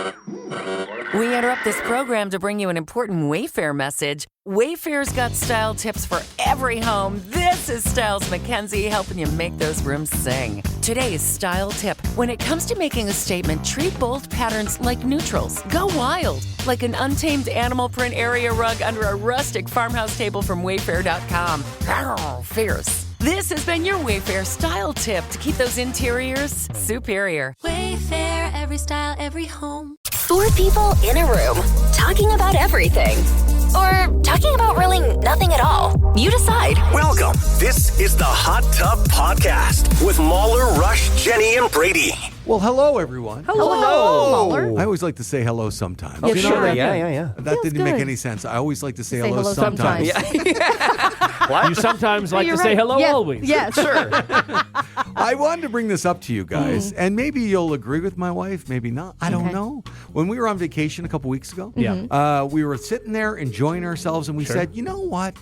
We interrupt this program to bring you an important Wayfair message. Wayfair's got style tips for every home. This is Styles McKenzie helping you make those rooms sing. Today's style tip. When it comes to making a statement, treat bold patterns like neutrals. Go wild, like an untamed animal print area rug under a rustic farmhouse table from Wayfair.com. Arr, fierce. This has been your Wayfair style tip to keep those interiors superior. Wayfair, every style, every home. 4 people in a room talking about everything. Or talking about really nothing at all. You decide. Welcome. This is the Hot Tub Podcast with Mahler, Rush, Jenny, and Brady. Well, hello, everyone. Hello. I always like to say hello sometimes. Oh, You know sure. that? Yeah. That didn't make good. any sense. I always like to say hello sometimes. sometimes. What? You sometimes like to say hello always. Yes. Sure. I wanted to bring this up to you guys, and maybe you'll agree with my wife, maybe not. I don't know. When we were on vacation a couple weeks ago, we were sitting there enjoying ourselves, and we said, you know what?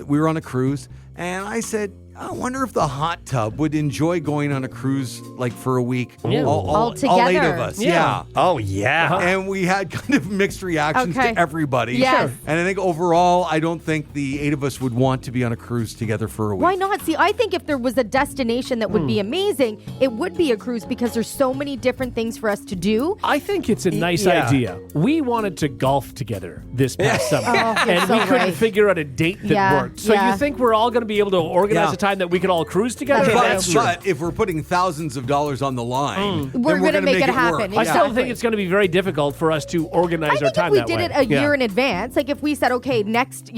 We were on a cruise, and I said, I wonder if the hot tub would enjoy going on a cruise like for a week. Yeah. All 8 together. of us. Yeah. Oh, yeah. And we had kind of mixed reactions Okay. to everybody. Yes. And I think overall, I don't think the 8 of us would want to be on a cruise together for a week. Why not? See, I think if there was a destination that would be amazing, it would be a cruise because there's so many different things for us to do. I think it's a nice Yeah. idea. We wanted to golf together this past summer, Oh, you're and so we couldn't right. figure out a date that Yeah, worked. So yeah. you think we're all going to be able to organize Yeah. a time that we could all cruise together? That's But if we're putting thousands of dollars on the line, then We're gonna make it work. happen. I still Exactly. think it's going to be very difficult for us to organize I our think if time we that did way. it a year in advance, like if we said, okay, next,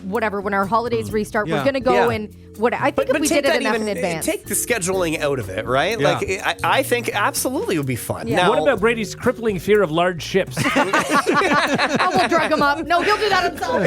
whatever, when our holidays restart, Yeah. we're going to go and what I think if we did it enough in advance. Take the scheduling out of it, right? Yeah. Like, I think absolutely it would be fun. Yeah. Now, What about Brady's crippling fear of large ships? I will drug him up. No, he'll do that himself.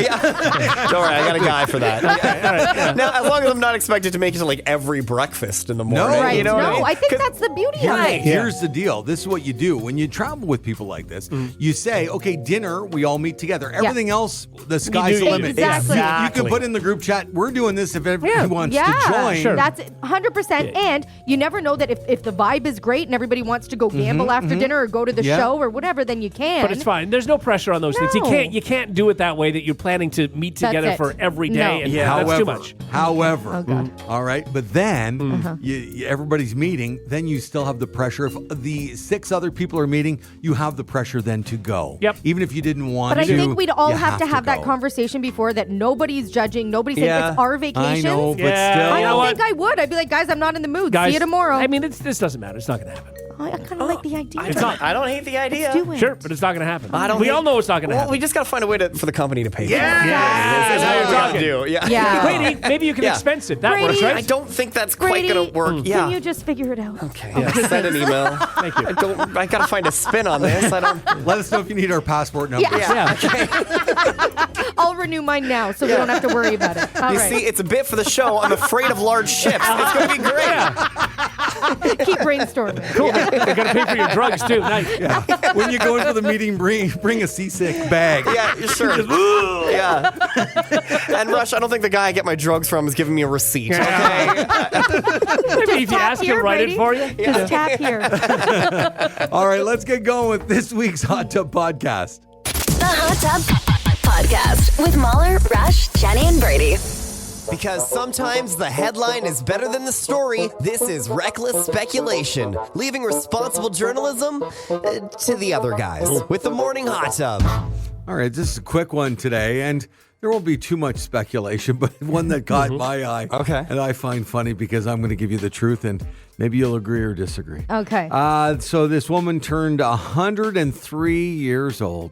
Don't worry, I got a guy for that. Now, as long as I'm not expected to make it to like every breakfast in the morning, Right. you know what I mean? I think that's the beauty of it. Here's the deal. This is what you do when you travel with people like this. You say, okay, dinner, we all meet together. Everything else, the sky's do the limit. Exactly. You can put in the group chat, we're doing this if everybody wants to join. Sure. That's 100%. And you never know that if the vibe is great and everybody wants to go gamble after dinner or go to the show or whatever, then you can. But it's fine. There's no pressure on those things. No. You can't do it that way that you're planning to meet That's together it. for every day. No. And However, that's too much. However, all right, but then everybody's meeting, then you still have the pressure. If the 6 other people are meeting, you have the pressure then to go. Yep. Even if you didn't want But to. I think we'd all you have to have that go. conversation before that nobody's judging, nobody's saying Yeah. it's our I vacations. know, but Yeah, still. I you know don't what? think I would. I'd be like, guys, I'm not in the mood. Guys, See you tomorrow. I mean, this doesn't matter. It's not going to happen. I kind of like the idea. It's not. I don't hate the idea. do it. Sure, but it's not going to happen. I don't we think- all know it's not going to Well, happen. we just got to find a way for the company to pay for it. Yeah, That's now what you're we gotta talking. do. Yeah. Yeah. Brady, maybe you can Yeah. expense it. That Brady, works, right? I don't think that's quite Brady, going to work. Yeah. Can you just figure it out? Okay. Send an email. Thank you. I got to find a spin on this. I don't. Let us know if you need our passport numbers. Yeah. Yeah. I'll renew mine now so we don't have to worry about it. All You right. see, it's a bit for the show. I'm afraid of large ships. It's going to be great. Keep brainstorming. Cool. They're going to pay for your drugs, too. Nice. When you go into the meeting, bring a seasick bag. Yeah, sure. Yeah. And Rush, I don't think the guy I get my drugs from is giving me a receipt. Okay. Maybe if you Tap ask here, him, write Brady. it for you. Just tap here. All right, let's get going with this week's Hot Tub Podcast. The Hot Tub Podcast with Mahler, Rush, Jenny, and Brady. Because sometimes the headline is better than the story, this is reckless speculation, leaving responsible journalism to the other guys with the Morning Hot Tub. All right, this is a quick one today, and there won't be too much speculation, but one that caught my eye. Okay. And I find funny because I'm going to give you the truth, and maybe you'll agree or disagree. Okay. So this woman turned 103 years old.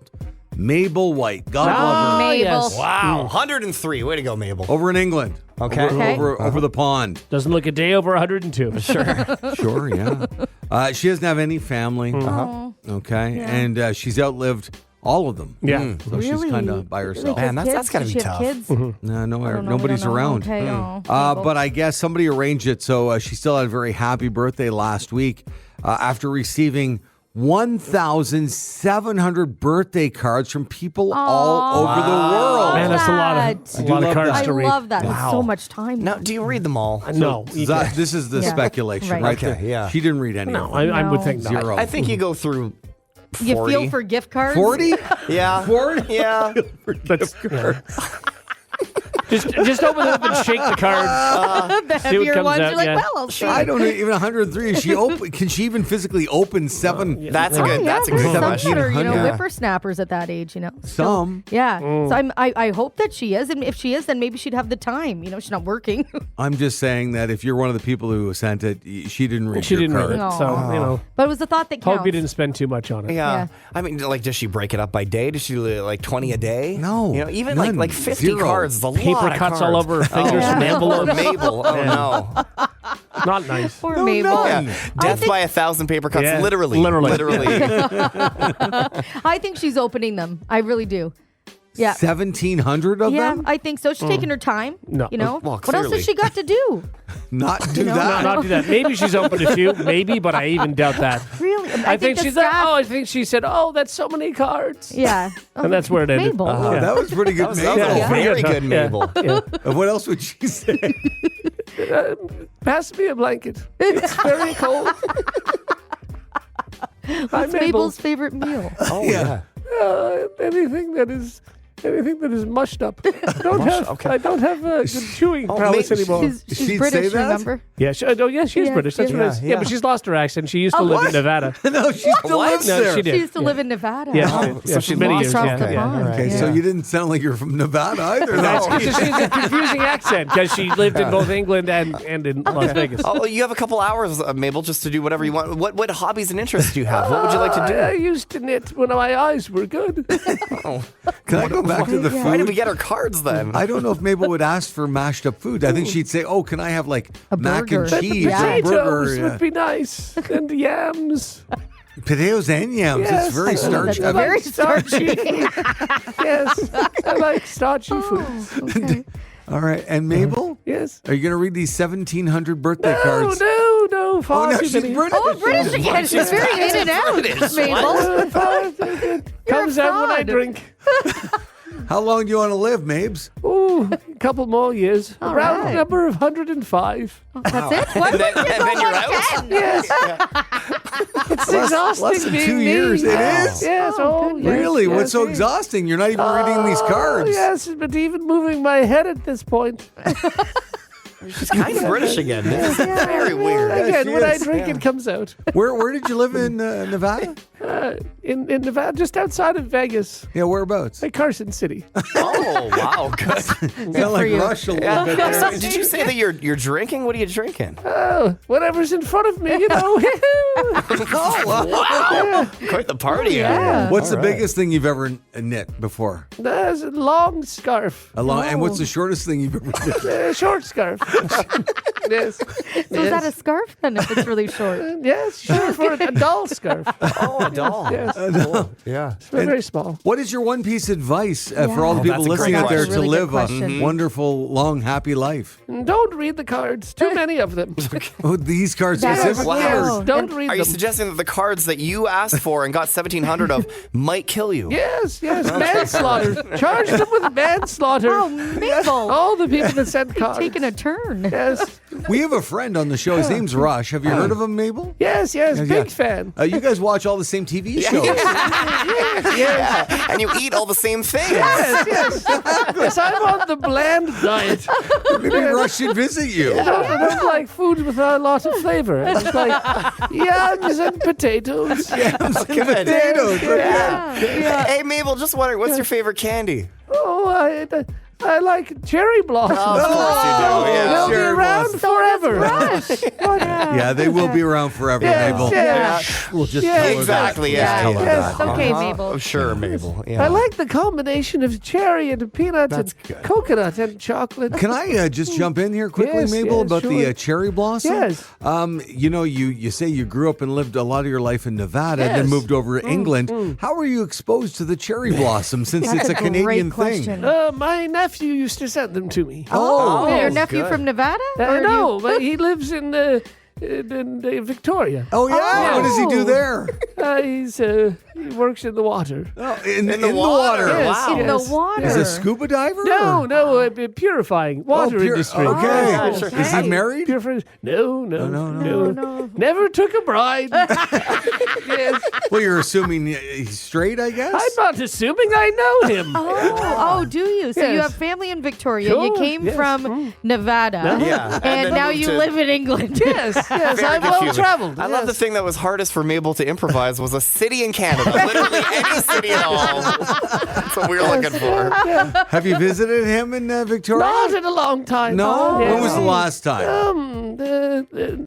Mabel White. God love her. Mabel. yes. Wow, 103. Way to go, Mabel. Over in England. Okay. Over the pond. Doesn't look a day over 102. Sure, yeah. She doesn't have any family. Okay. And she's outlived all of them. Yeah. So she's kind of by herself. Man, that's gotta be tough. Kids? No, nobody's around. Okay, But I guess somebody arranged it, so she still had a very happy birthday last week after receiving 1,700 birthday cards from people all over the world. Man, that's a lot of cards I to read. love that. Wow. It's so much time. Now, do you read them all? No. This is the Yeah. speculation, Right. right? Okay, yeah. She didn't read any No, of them. I would think not. Zero. I think you go through You 40. feel for gift cards? 40? Yeah. 40? Yeah. That's just open it up and shake the cards. The See what heavier comes ones, out, you're like, yeah. well, I'll see. I don't know. Even 103. Is she open? Can she even physically open 7? That's a good. That's a there's good some question. that are, Yeah. whippersnappers at that age, Some. Yeah. So I hope that she is. And if she is, then maybe she'd have the time. She's not working. I'm just saying that if you're one of the people who sent it, she didn't read She your didn't card. read it, so But it was the thought that counts. hope you didn't spend too much on it. Yeah. Yeah. I mean, like, does she break it up by day? Does she like 20 a day? No. Even None. like 50 Zero. cards is a Paper lot of cuts cards. all over her fingers from envelopes. Mabel. Oh no. Not nice. Poor No, Mabel. none. Yeah. Death by 1,000 paper cuts. Yeah. Literally. Literally. I think she's opening them. I really do. Yeah. 1,700 of Yeah, them? I think so. She's taking her time. No. Well, What else clearly. has she got to do? Not do No. that. Not do that. Maybe she's opened a few, maybe, but I even doubt that. Really? I think the she's staff- I think she said, "Oh, that's so many cards." Yeah. And that's where it ended. Mabel. Oh, that was pretty good, That was Mabel. a very Yeah. good Mabel. Yeah. And what else would she say? Pass me a blanket. It's very cold. What's Mabel's favorite meal? Oh yeah. Anything that is mushed up. I don't have good chewing prowess maybe anymore. She's She'd British, say that? remember? Yeah, she is Yeah, British. That's yeah. what it is. Yeah, but she's lost her accent. She used to live in Nevada. No, she still What? lives No, there. she did. She used to live in Nevada. Yeah, Oh. she did. so Yeah, she for many lost years. across Yeah, the yeah. pond. Okay, so you didn't sound like you're from Nevada either. It's though. just she's a confusing accent because she lived in both England and in Las Vegas. Oh, you have a couple hours, Mabel, just to do whatever you want. What hobbies and interests do you have? What would you like to I do? used to knit when my eyes were good. Can I go back to the Why did we food? get our cards then? I don't know if Mabel would ask for mashed up food. I think she'd say, "Oh, can I have like A mac and burger. cheese Yeah. or a Potatoes burger?" would be nice, and yams. Potatoes and yams. Yes. It's very starchy. That's very starchy. Yes, I like starchy foods. Okay. All right, and Mabel, Yes. are you going to read these 1,700 birthday cards? No, Oh, far no, too she's many. British. Oh, British again. She's very in and out, Mabel. Comes out when I fraud. drink. How long do you want to live, Mabes? Ooh, a couple more years. All Around right. number of 105. That's it? Why would you and go then you're like out? 10? It's exhausting less than being 2 me. yeis. It is? Yes. Oh, yes, Really? yes, What's so yes. exhausting? You're not even reading these cards. Oh, yes, but even moving my head at this point. She's kind of British again. This is very weird. Again, she when I is. drink, it comes out. Where did you live in Nevada? In Nevada, just outside of Vegas, Yeah, whereabouts? like Carson City. Oh, wow. Good. Sound like you. Rush a little bit there. So, did you say that you're drinking? What are you drinking? Oh, whatever's in front of me, you know. Wow. Quite the party. Yeah. What's the All right. biggest thing you've ever knit before? There's a long scarf, And what's the shortest thing you've ever knit? a short scarf. Yes. So is that a scarf then if it's really short? Yes, sure, for a doll scarf. Oh, a doll. Yes, Cool. Yeah. very small. What is your one piece of advice for all the Oh, people that's a listening great out there question. to Really good live question. a wonderful, long, happy life? Don't read the cards. Too many of them. Oh, these cards That is specifically? Wow. or- Don't read Are you them. suggesting that the cards that you asked for and got 1,700 of might kill you? Yes, manslaughter. Charge them with manslaughter. Oh, Mabel. All the people that sent cards. Taking a turn. Yes, We have a friend on the show. His name's Rush. Have you heard of him, Mabel? yes, Yeah. big fan. You guys watch all the same TV shows. Yeah. And you eat all the same things. Yes, I'm on the bland diet. Maybe Rush should visit you. I don't like food with a lot of flavor. I just like yams and potatoes. Yams and potatoes. Yeah. Hey, Mabel, just wondering, what's your favorite candy? Oh, I like cherry blossoms. Of course you do. Yeah. They'll be Cherry around blossoms. forever. Rush. Yeah, they will be around forever, Yes, Mabel. yes. We'll just Yeah, tell her Exactly. Yeah. Yeah. Tell her Yes. that. Okay, Uh-huh. Mabel. Oh, sure, Mabel. Yeah. I like the combination of cherry and peanut and good. coconut and chocolate. Can I just jump in here quickly, Yes, Mabel, yes, about the sure. cherry blossom? Yes. You say you grew up and lived a lot of your life in Nevada, Yes. then moved over to England. How were you exposed to the cherry blossom since That's it's a great Canadian question. thing? My nephew used to send them to me. Oh, your nephew good. from Nevada? Or No, but he lives in Victoria. Oh, yeah? yeah. What does he do there? He's He works in the water. Oh, in the water. Yes, Wow. In the water. Is a scuba diver? No, purifying water industry. Okay. Yes. Is he married? No. Never took a bride. Yes. Well, you're assuming he's straight, I guess? I'm not assuming I know him. Oh, do you? So you Yes. have family in Victoria. Sure, You came yes. from Nevada. Yeah. And then now moved you to- live in England. Yes, I'm well traveled. I love the thing that was hardest for Mabel to improvise was a city in Canada. Literally any city at all. That's what we were looking for. Have you visited him in Victoria? Not in a long time. No? Yes. When was the last time?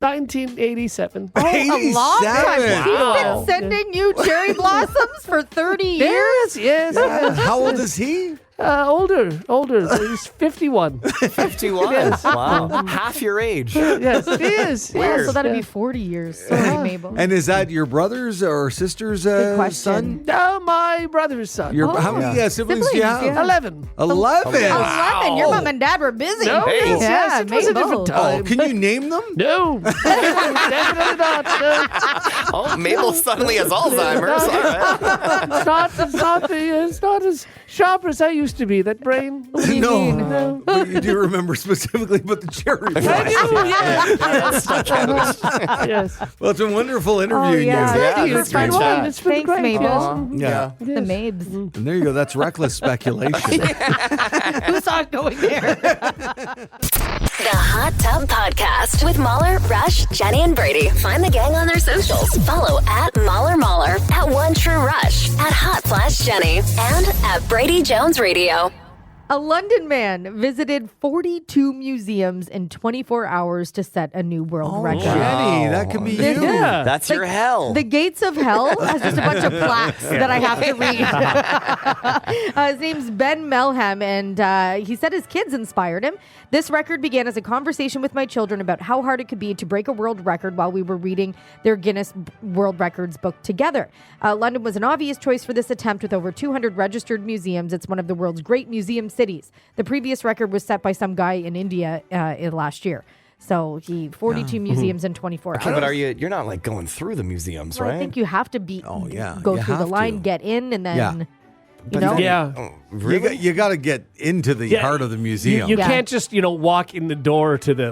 1987. A long time. 87. He's Wow. been sending you cherry blossoms for 30 years. Yes. How old is he? Older. He's 51. 51. Yes. Wow. Half your age. Yes, he is. Oh, Yes. so that'd be 40 years. Sorry, Mabel. And is that your brother's or sister's question. son? No, my brother's son. How many siblings do you have? Siblings, yeah. 11. 11. 11. Your mom and dad were busy. No, Hey. yes, it was a Mabel. different time. Oh, can you name them? No, definitely not. No. Oh, Mabel suddenly has Alzheimer's. All right. It's not as sharp as I used to be. That brain. No. But you do remember specifically about the cherry I blossom. do. Yes. Well, it's a wonderful interview. yeah. Yeah, It's that's been great fun. chat. It's been Thanks, great. Mabel. Yeah. The Mabes. And there you go. That's reckless speculation. Who saw it going there? The Hot Tub Podcast with Mahler, Rush, Jenny, and Brady. Find the gang on their socials. Follow at Mahler, at One True Rush, at Hot/Jenny, and at Brady Jones Radio. A London man visited 42 museums in 24 hours to set a new world record. Jenny, that could be you. Yeah. That's your hell. The Gates of Hell has just a bunch of plaques that I have to read. His name's Ben Melham, and he said his kids inspired him. This record began as a conversation with my children about how hard it could be to break a world record while we were reading their Guinness World Records book together. London was an obvious choice for this attempt with over 200 registered museums. It's one of the world's great museum cities. The previous record was set by some guy in India last year. So 42 museums in 24 hours. Okay, but you're not like going through the museums, Well, right? I think you have to go you through the have line, to. get in, and then, Yeah. you know? Yeah. Really? You got to get into the heart of the museum. You Yeah. can't just, walk in the door to the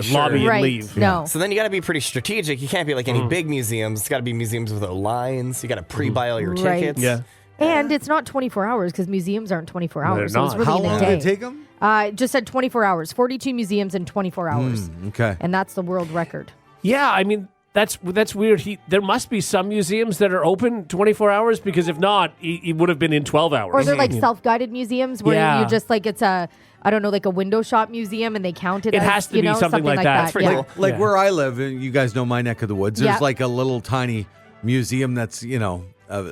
Sure. lobby and Right. leave. No. So then you got to be pretty strategic. You can't be like any big museums. It's got to be museums with lines. You got to pre-buy all your Right. tickets. Yeah. And it's not 24 hours because museums aren't 24 They're hours. So it's not. really How in a long day. did it take them? It just said 24 hours. 42 museums in 24 hours. Okay. And that's the world record. Yeah, I mean, that's weird. There must be some museums that are open 24 hours because if not, he would have been in 12 hours. Or they're like self-guided museums where Yeah. you just like, it's a, I don't know, like a window shop museum and they count it It as, has to you be know, something like that. That's pretty Yeah. cool. Like Yeah. where I live, and you guys know my neck of the woods, there's Yeah. like a little tiny museum that's,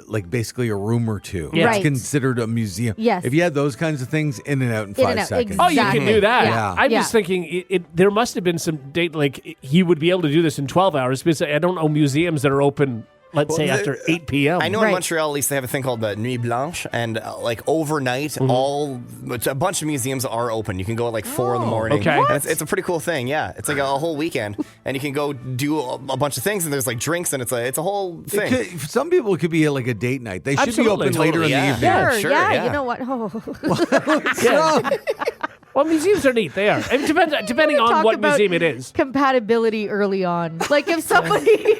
like basically a room or two. Yeah. It's Right. considered a museum. Yes. If you had those kinds of things, in and out in In 5 and out, seconds. Oh, you can Exactly. do that. Yeah. I'm Yeah. just thinking there must have been some date like he would be able to do this in 12 hours because I don't know museums that are open, let's say, Well, after 8 p.m. I know in Right. Montreal, at least they have a thing called the Nuit Blanche, and like overnight, a bunch of museums are open. You can go at like 4 in the morning. okay. And it's a pretty cool thing. Yeah, it's like a whole weekend, and you can go do a bunch of things, and there's like drinks, and it's a whole thing. For some people, it could be like a date night. They should Absolutely. be open later in Totally, the yeah. evening. Yeah. Sure, sure, yeah, yeah. you know what? Well, museums are neat. They are. I mean, depending on Talk what about museum it is. Compatibility early on. Like if somebody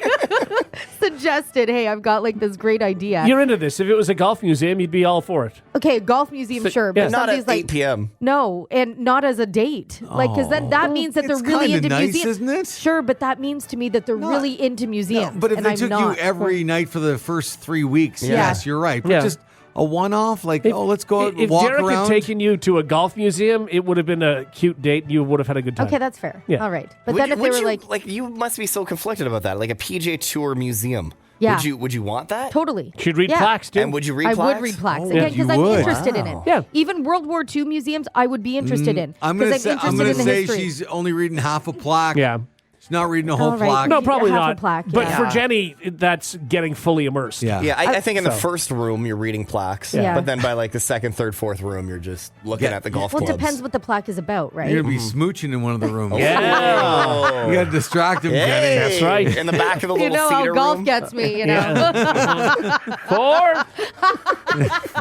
suggested, hey, I've got like this great idea. You're into this. If it was a golf museum, you'd be all for it. Okay, golf museum, sure. But yeah. Not somebody's at like, 8 p.m. no, and not as a date. Like, because then that means that they're It's really kinda into nice, museums. isn't it? Sure, but that means to me that they're really into museums. But if and they I'm took not. you every night for the first 3 weeks, Yeah. yes, you're right. But Yeah. just a one-off, like, let's go If walk Derek around. had taken you to a golf museum, it would have been a cute date. You would have had a good time. Okay, that's fair. Yeah. All right. But then if they were like, you must be so conflicted about that, like a PJ Tour museum. Yeah. Would you want that? totally. She'd read Yeah. plaques too. And would you read I plaques? would read plaques Oh, again you because I'm would. interested in it. Yeah. Even World War II museums, I would be interested in I'm because going to I'm interested say, in the history. she's only reading half a plaque. Yeah. She's not reading a whole All right. plaque. No, probably Half a not. plaque, But yeah. for Jenny, that's getting fully immersed. Yeah. Yeah, I think in the first room you're reading plaques, Yeah. but then by like the second, third, fourth room you're just looking at the golf Well, it clubs. depends what the plaque is about, right? You're going to be smooching in one of the rooms. Yeah. You got to distract him, Jenny. That's right. In the back of the You little know how theater golf room. gets me, you know. 4.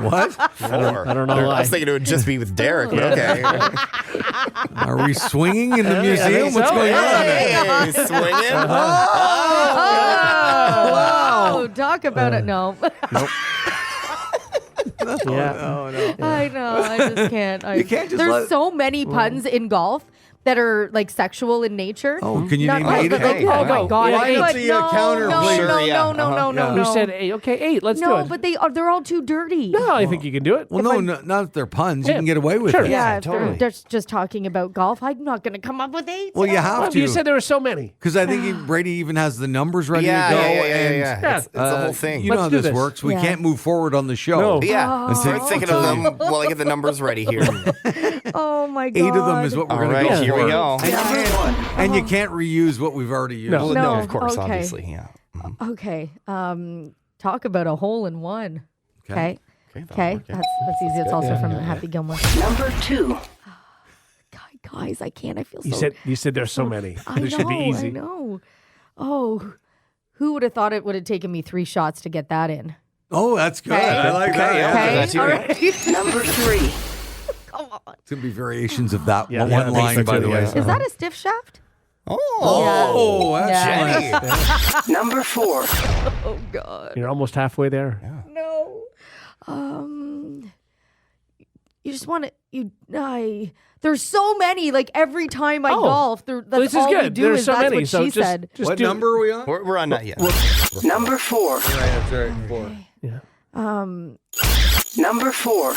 What? Four. I don't know I why. was thinking it would just be with Derek, but okay. Are we swinging in the museum? think What's so. going on? Hey, swinging. Oh, talk about it. No. Yeah. I know. I just can't. You can't just There's let- so many puns in golf that are like sexual in nature. Oh, can you Not name all, 8 but, of like, them? oh my god! Yeah, I eight. could- See a counter, no, please. no, Sure, yeah. no. We said 8. Okay, 8. Let's do No, it. but they're all too dirty. No, I think you can do it. Well, not if they're puns. You Yeah. can get away with Sure. it. Yeah, if totally. they're just talking about golf, I'm not going to come up with 8. Well, you have Well, to. you said there were so many. Because I think Brady even has the numbers ready Yeah, to go. yeah. and, It's the whole thing. You know how Let's do this this. works. We Yeah. can't move forward on the show. No. Yeah, Until- I'm thinking of them while I get the numbers ready here. Oh my god! 8 of them is what we're All going to right, go here for. we go. And you can't reuse what we've already used. No. Well, No, no, of course, okay. obviously, yeah. Okay. Talk about a hole in one. Okay. Okay. That's easy. It's also from Happy Gilmore. Number 2. Guys, I can't. I feel so. You said there's so many. I This know. should be easy. I know. Oh, who would have thought it would have taken me 3 shots to get that in? Oh, that's good. Okay. I like that. yeah. Okay. that's you. All right. Number 3. Come on. It's going to be variations of that Yeah, one I think line, so by too, the way. yeah. Is that a stiff shaft? Oh, that's Yeah. nice. Number 4. Oh God. You're almost halfway there. No. You just want to. There's so many. Like every time I golf, that's This is all we good. do There's is so that's many. what So she just, said. just What do, number are we on? We're on that yet. Number 4. That's right. 4. Number 4.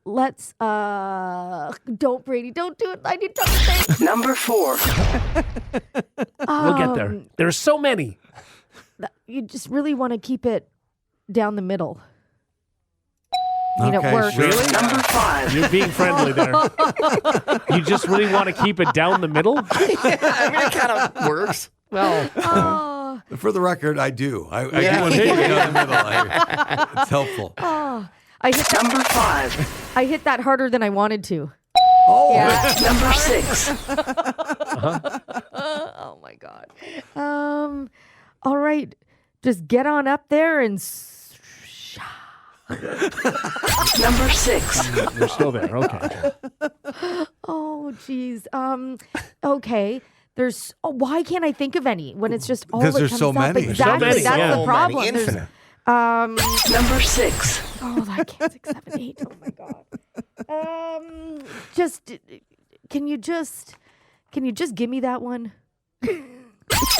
Let's don't Brady, don't do it. I need something to say. Number 4. We'll get there. There's so many. You just really want to keep it down the middle. I mean, Okay, it works. sure. Number 5. You're being friendly there. You just really want to keep it down the middle? I mean, it kind of works. Well, Oh, For the record, I do. I do want to keep it down the middle. It's helpful. I hit that. Number 5. I hit that harder than I wanted to. Oh, Yeah. Number 6. Oh my god. All right. Just get on up there and. Number 6. you're still there. Okay. Oh, geez. Okay. There's. Oh, why can't I think of any when it's just all Because that there's comes so up? many. There's so Exactly. many, That's yeah. the So problem. many, There's- infinite. Number 6. Oh, I can't 6, 7, 8. Oh my god. Just. Can you just give me that one?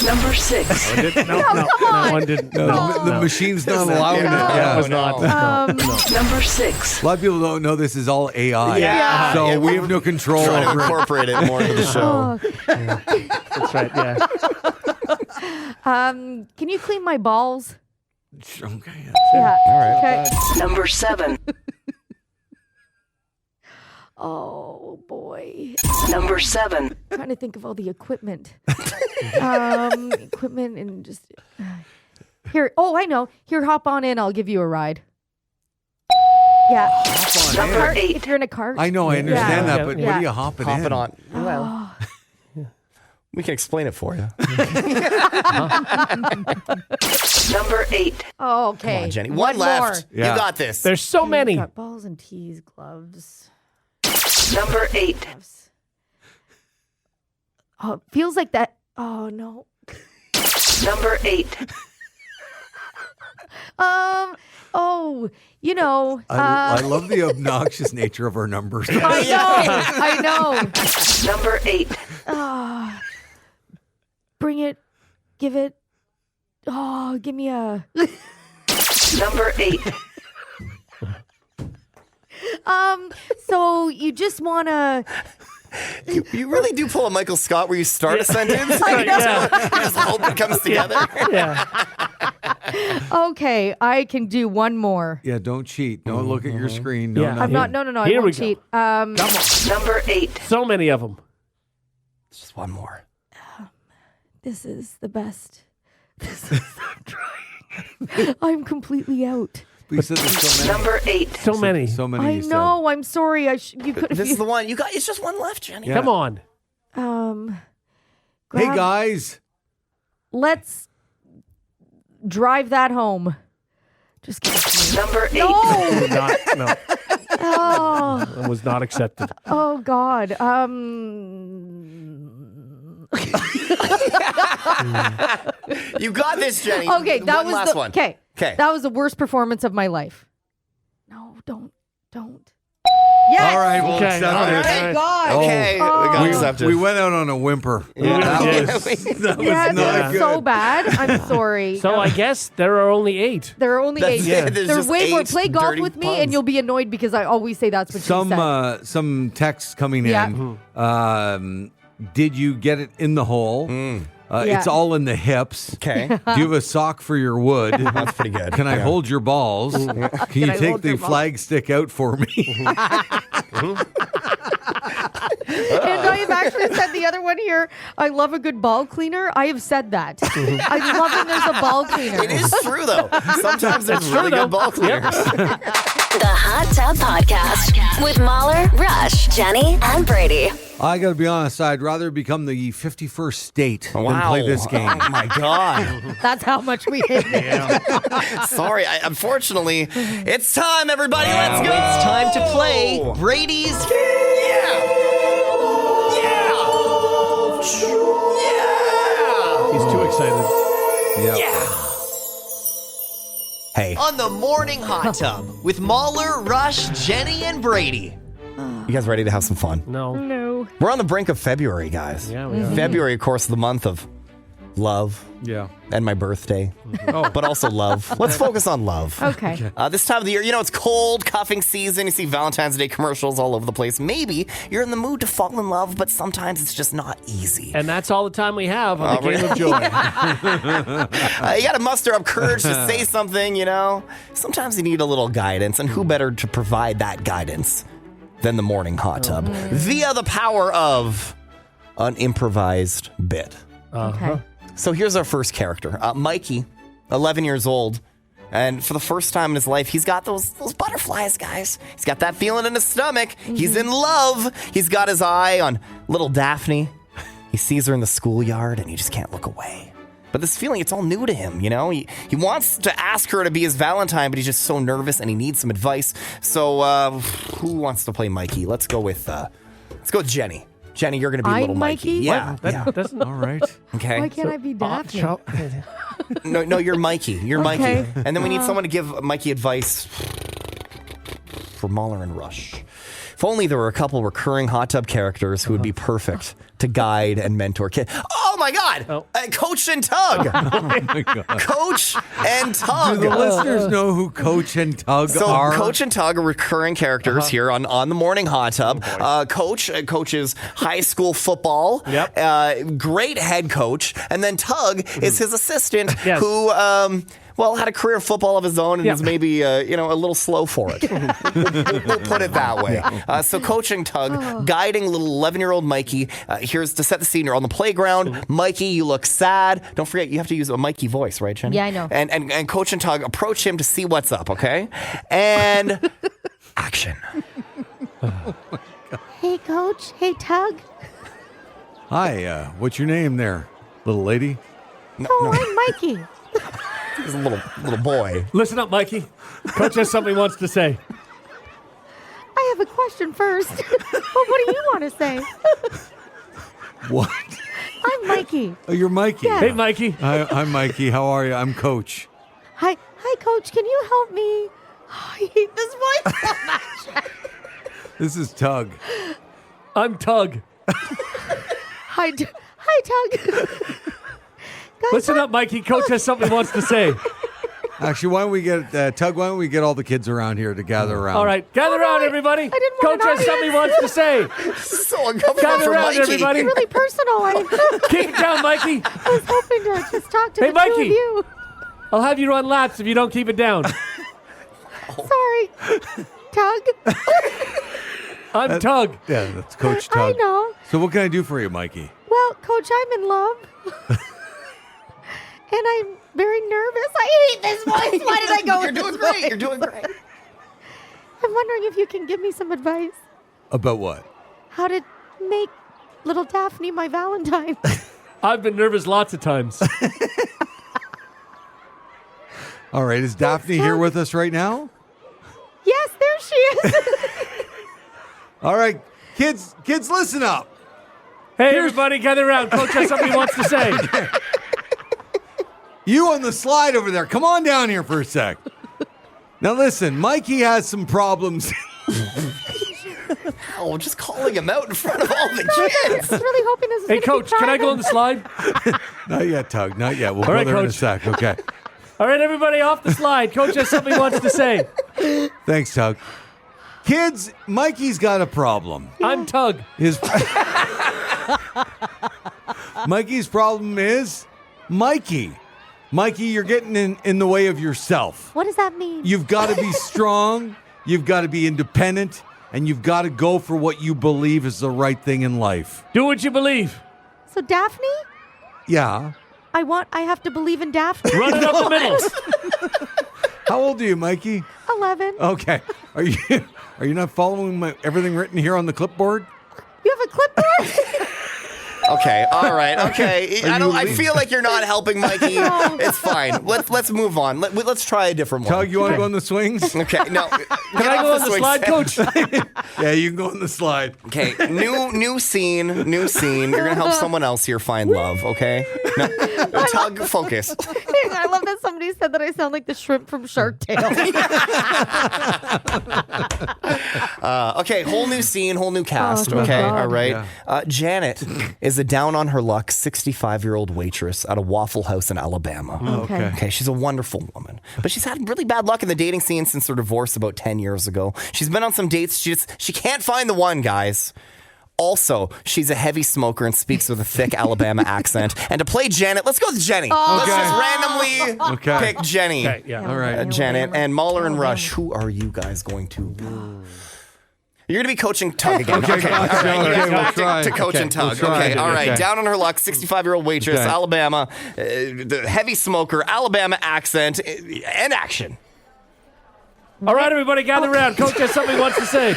Number 6. No, that one didn't. No, the machine's not allowing it. That was Yeah. not. Number 6. A lot of people don't know this is all AI. Yeah. So Yeah. we have no control Trying to over it. incorporate it more into the show. That's right. Yeah. Can you clean my balls? Okay. Yeah. All right. Okay. Number 7. Oh boy. Number 7. Trying to think of all the equipment. Equipment and just here. Oh, I know. Here, hop on in. I'll give you a ride. Yeah. Number Cart, 8. if you're in a cart. I know, I understand Yeah. that, but Yeah. what are you hopping Hop in? it on. Oh, We can explain it for you. Number 8. oh, okay. Come on, Jenny. One One left. Yeah. You got this. There's so More. many. Got balls and tees, gloves. Number 8. Gloves. Oh, it feels like that. Oh no. Number 8. Oh, you know. I love the obnoxious nature of our numbers. I know. Number 8. Bring it. Give it. Oh, give me a. Number 8. So you just wanna. You really do pull a Michael Scott where you start a sentence. Yeah. Just hope it comes together. Yeah. Okay, I can do one more. Yeah, don't cheat. Don't look at your screen. No, Yeah. no. I'm not. No. I Here we won't go. cheat. Come on. Number 8. So many of them. Just one more. This is the best. I'm completely out. You said there's so many. Number 8. So many. So many. I you said. know. I'm sorry. You could. This is the one. You got. It's just one left, Jenny. Yeah. Come on. Hey grab- guys. Let's drive that home. Just kidding. Number 8. No. Oh, That was not accepted. oh God. You got this, Jenny. Okay, that one was last the one. okay. Okay. That was the worst performance of my life. No, don't. Yes. All right, we'll Okay, accept all it. right. Thank God. Okay, we got accepted. We went out on a whimper. Yeah, that we did. was, that was Yes, not it's good. so bad. I'm sorry. So I guess there are only 8. There are only That's 8. it. There's There's just way more. 8 Play golf dirty with me, puns. and you'll be annoyed because I always say that's what you said. Some texts coming Yeah. in. Did you get it in the hole? Yeah. It's all in the hips. Okay. Do you have a sock for your wood? That's pretty good. Can I hold your balls? Can you I take hold the your balls? flag stick out for me? And I have actually said the other one here. I love a good ball cleaner. I have said that. I love when there's a ball cleaner. It is true, though. Sometimes there's really true, good ball though. cleaners. The Hot Tub Podcast with Mahler, Rush, Jenny, and Brady. I got to be honest. I'd rather become the 51st state than Wow. play this game. Oh, my God. That's how much we hate it. Sorry. Unfortunately, it's time, everybody. Let's go. It's time to play Brady's. He's too excited. Hey, On the Morning Hot Tub with Mahler, Rush, Jenny, and Brady. you guys ready to have some fun? No. No. We're on the brink of February, guys. Yeah, we are. February, of course, the month of love Yeah. and my birthday, Oh. but also love. Let's focus on love. Okay. This time of the year, it's cold, cuffing season. You see Valentine's Day commercials all over the place. Maybe you're in the mood to fall in love, but sometimes it's just not easy. And that's all the time we have on the Game of Joy. You got to muster up courage to say something, Sometimes you need a little guidance, and who better to provide that guidance than the Morning Hot Tub via the power of an improvised bit. Okay. So here's our first character, Mikey, 11 years old. And for the first time in his life, he's got those butterflies, guys. He's got that feeling in his stomach. He's in love. He's got his eye on little Daphne. He sees her in the schoolyard, and he just can't look away. But this feeling, it's all new to him, He wants to ask her to be his Valentine, but he's just so nervous, and he needs some advice. So who wants to play Mikey? Let's go with Jenny. Jenny, you're going to be I'm little Mikey. Mikey? Yeah. That doesn't. All right. Okay. Why can't I be Daphne? No, you're Mikey. You're Okay. Mikey. And then we need someone to give Mikey advice for Mahler and Rush. If only there were a couple recurring hot tub characters who would be perfect to guide and mentor kids. Oh my God! Oh. Coach and Tug. Oh my God. Coach and Tug. Do the listeners know who Coach and Tug So are? Coach and Tug are recurring characters here on the Morning Hot Tub. Coach coaches high school football. Yep. Great head coach, and then Tug is his assistant, Yes. who had a career in football of his own and Yeah. is maybe a little slow for it. We'll put it that way. So coaching Tug, guiding little 11-year-old Mikey. Here's to set the scene. You're on the playground. Mikey, you look sad. Don't forget, you have to use a Mikey voice, right, Jenny? Yeah, I know. And Coach and Tug approach him to see what's up, okay? And action. Hey, Coach. Hey, Tug. Hi, what's your name there, little lady? I'm Mikey. He's a little boy. Listen up, Mikey. Coach has something he wants to say. I have a question first. Well, what do you want to say? What? I'm Mikey. Oh, you're Mikey. Yeah. Hey, Mikey. Hi, I'm Mikey. How are you? I'm Coach. Hi, Coach. Can you help me? I hate this voice so much. This is Tug. I'm Tug. Hi, Tug. Guys, Listen up, Mikey. Coach has something he wants to say. Actually, why don't we get Tug? Why don't we get all the kids around here to gather around? All right, gather around, everybody. didn't want Coach an has something he wants to say. So uncomfortable Gather for around, Mikey. everybody. It's really personal. Keep it down, Mikey. I was hoping to just talk to Hey, the two Mikey. of you. I'll have you run laps if you don't keep it down. Sorry, Tug. I'm Tug. Yeah, that's Coach I Tug. know. So what can I do for you, Mikey? Well, Coach, I'm in love. I'm very nervous. I hate this voice. Why did I go You're with doing this great. voice? You're doing great. I'm wondering if you can give me some advice. About what? How to make little Daphne my Valentine. I've been nervous lots of times. All right, is Daphne here with us right now? Yes, there she is. All right, kids, listen up. Hey, everybody, gather around. Coach has something he wants to say. You on the slide over there, come on down here for a sec. Now listen, Mikey has some problems. Oh, just calling him out in front of all the I kids. was really hoping this was Hey, gonna Coach, be can I go on private. the slide? Not yet, Tug, not yet. We'll go right, there in a Coach. sec, okay. All right, everybody, off the slide. Coach has something he wants to say. Thanks, Tug. Kids, Mikey's got a problem. I'm Tug. Mikey's problem is Mikey. Mikey, you're getting in the way of yourself. What does that mean? You've got to be strong, you've got to be independent, and you've got to go for what you believe is the right thing in life. Do what you believe. So Daphne? Yeah. I have to believe in Daphne? Run it up the middle. How old are you, Mikey? 11. Okay. Are you not following everything written here on the clipboard? You have a clipboard? Okay, all right, okay. Are you I leaving? feel like you're not helping, Mikey. It's fine. Let's move on. Let's try a different one. Tug, you want to go on the swings? Okay, no. Can I go on the slide, Coach? Yeah, you can go on the slide. Okay, new scene. You're gonna help someone else here find love. Okay, no, Tug, focus. I love that somebody said that I sound like the shrimp from Shark Tale. Okay, whole new scene, whole new cast. Oh, okay, God. all right. Yeah. Janet is a down on her luck 65-year-old waitress at a Waffle House in Alabama. Okay. Okay, she's a wonderful woman, but she's had really bad luck in the dating scene since her divorce about 10 years ago. She's been on some dates. She can't find the one, guys. Also, she's a heavy smoker and speaks with a thick Alabama accent. And to play Janet, let's go with Jenny. Let's just randomly Okay. pick Jenny. Okay, yeah. All right. Janet and Mahler and Rush. Who are you guys going to be? You're going to be coaching Tug again. Okay, gotcha. all right. You guys Okay, go we'll back try. to coach Okay, and Tug. we'll try. Okay, all right. Okay. Down on her luck, 65-year-old waitress, Okay. Alabama, the heavy smoker, Alabama accent, and action. All right, everybody, gather around. Coach has something he wants to say.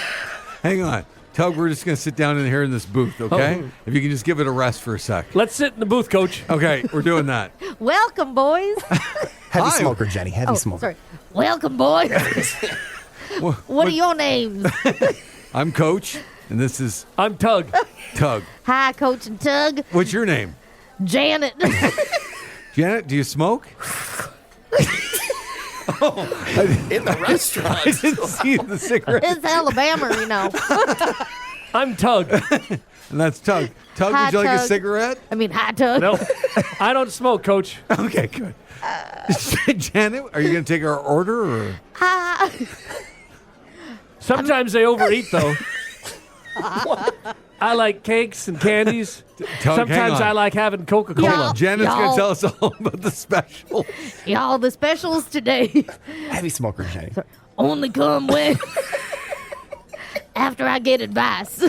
Hang on. Tug, we're just going to sit down in here in this booth, okay? Oh. If you can just give it a rest for a sec. Let's sit in the booth, Coach. Okay, we're doing that. Welcome, boys. Heavy Hi. smoker, Jenny. Heavy smoker. Sorry. Welcome, boys. What are your names? I'm Coach, and this is I'm Tug. Tug. Hi, Coach and Tug. What's your name? Janet. Janet, do you smoke? In the restaurant. I didn't see the cigarette. It's Alabama, you know. I'm Tug. And that's Tug. Tug, Hi, would you like a Tug. cigarette? I mean, hi, Tug. No, I don't smoke, Coach. Okay, good. Janet, are you going to take our order? Or? Hi. Sometimes I overeat, though. I like cakes and candies. Tug, hang Sometimes on. I like having Coca-Cola. Yeah. Janet's going to Y'all- tell us all about the special. Y'all, the specials today Heavy smoker, Jenny. only come when after I get advice.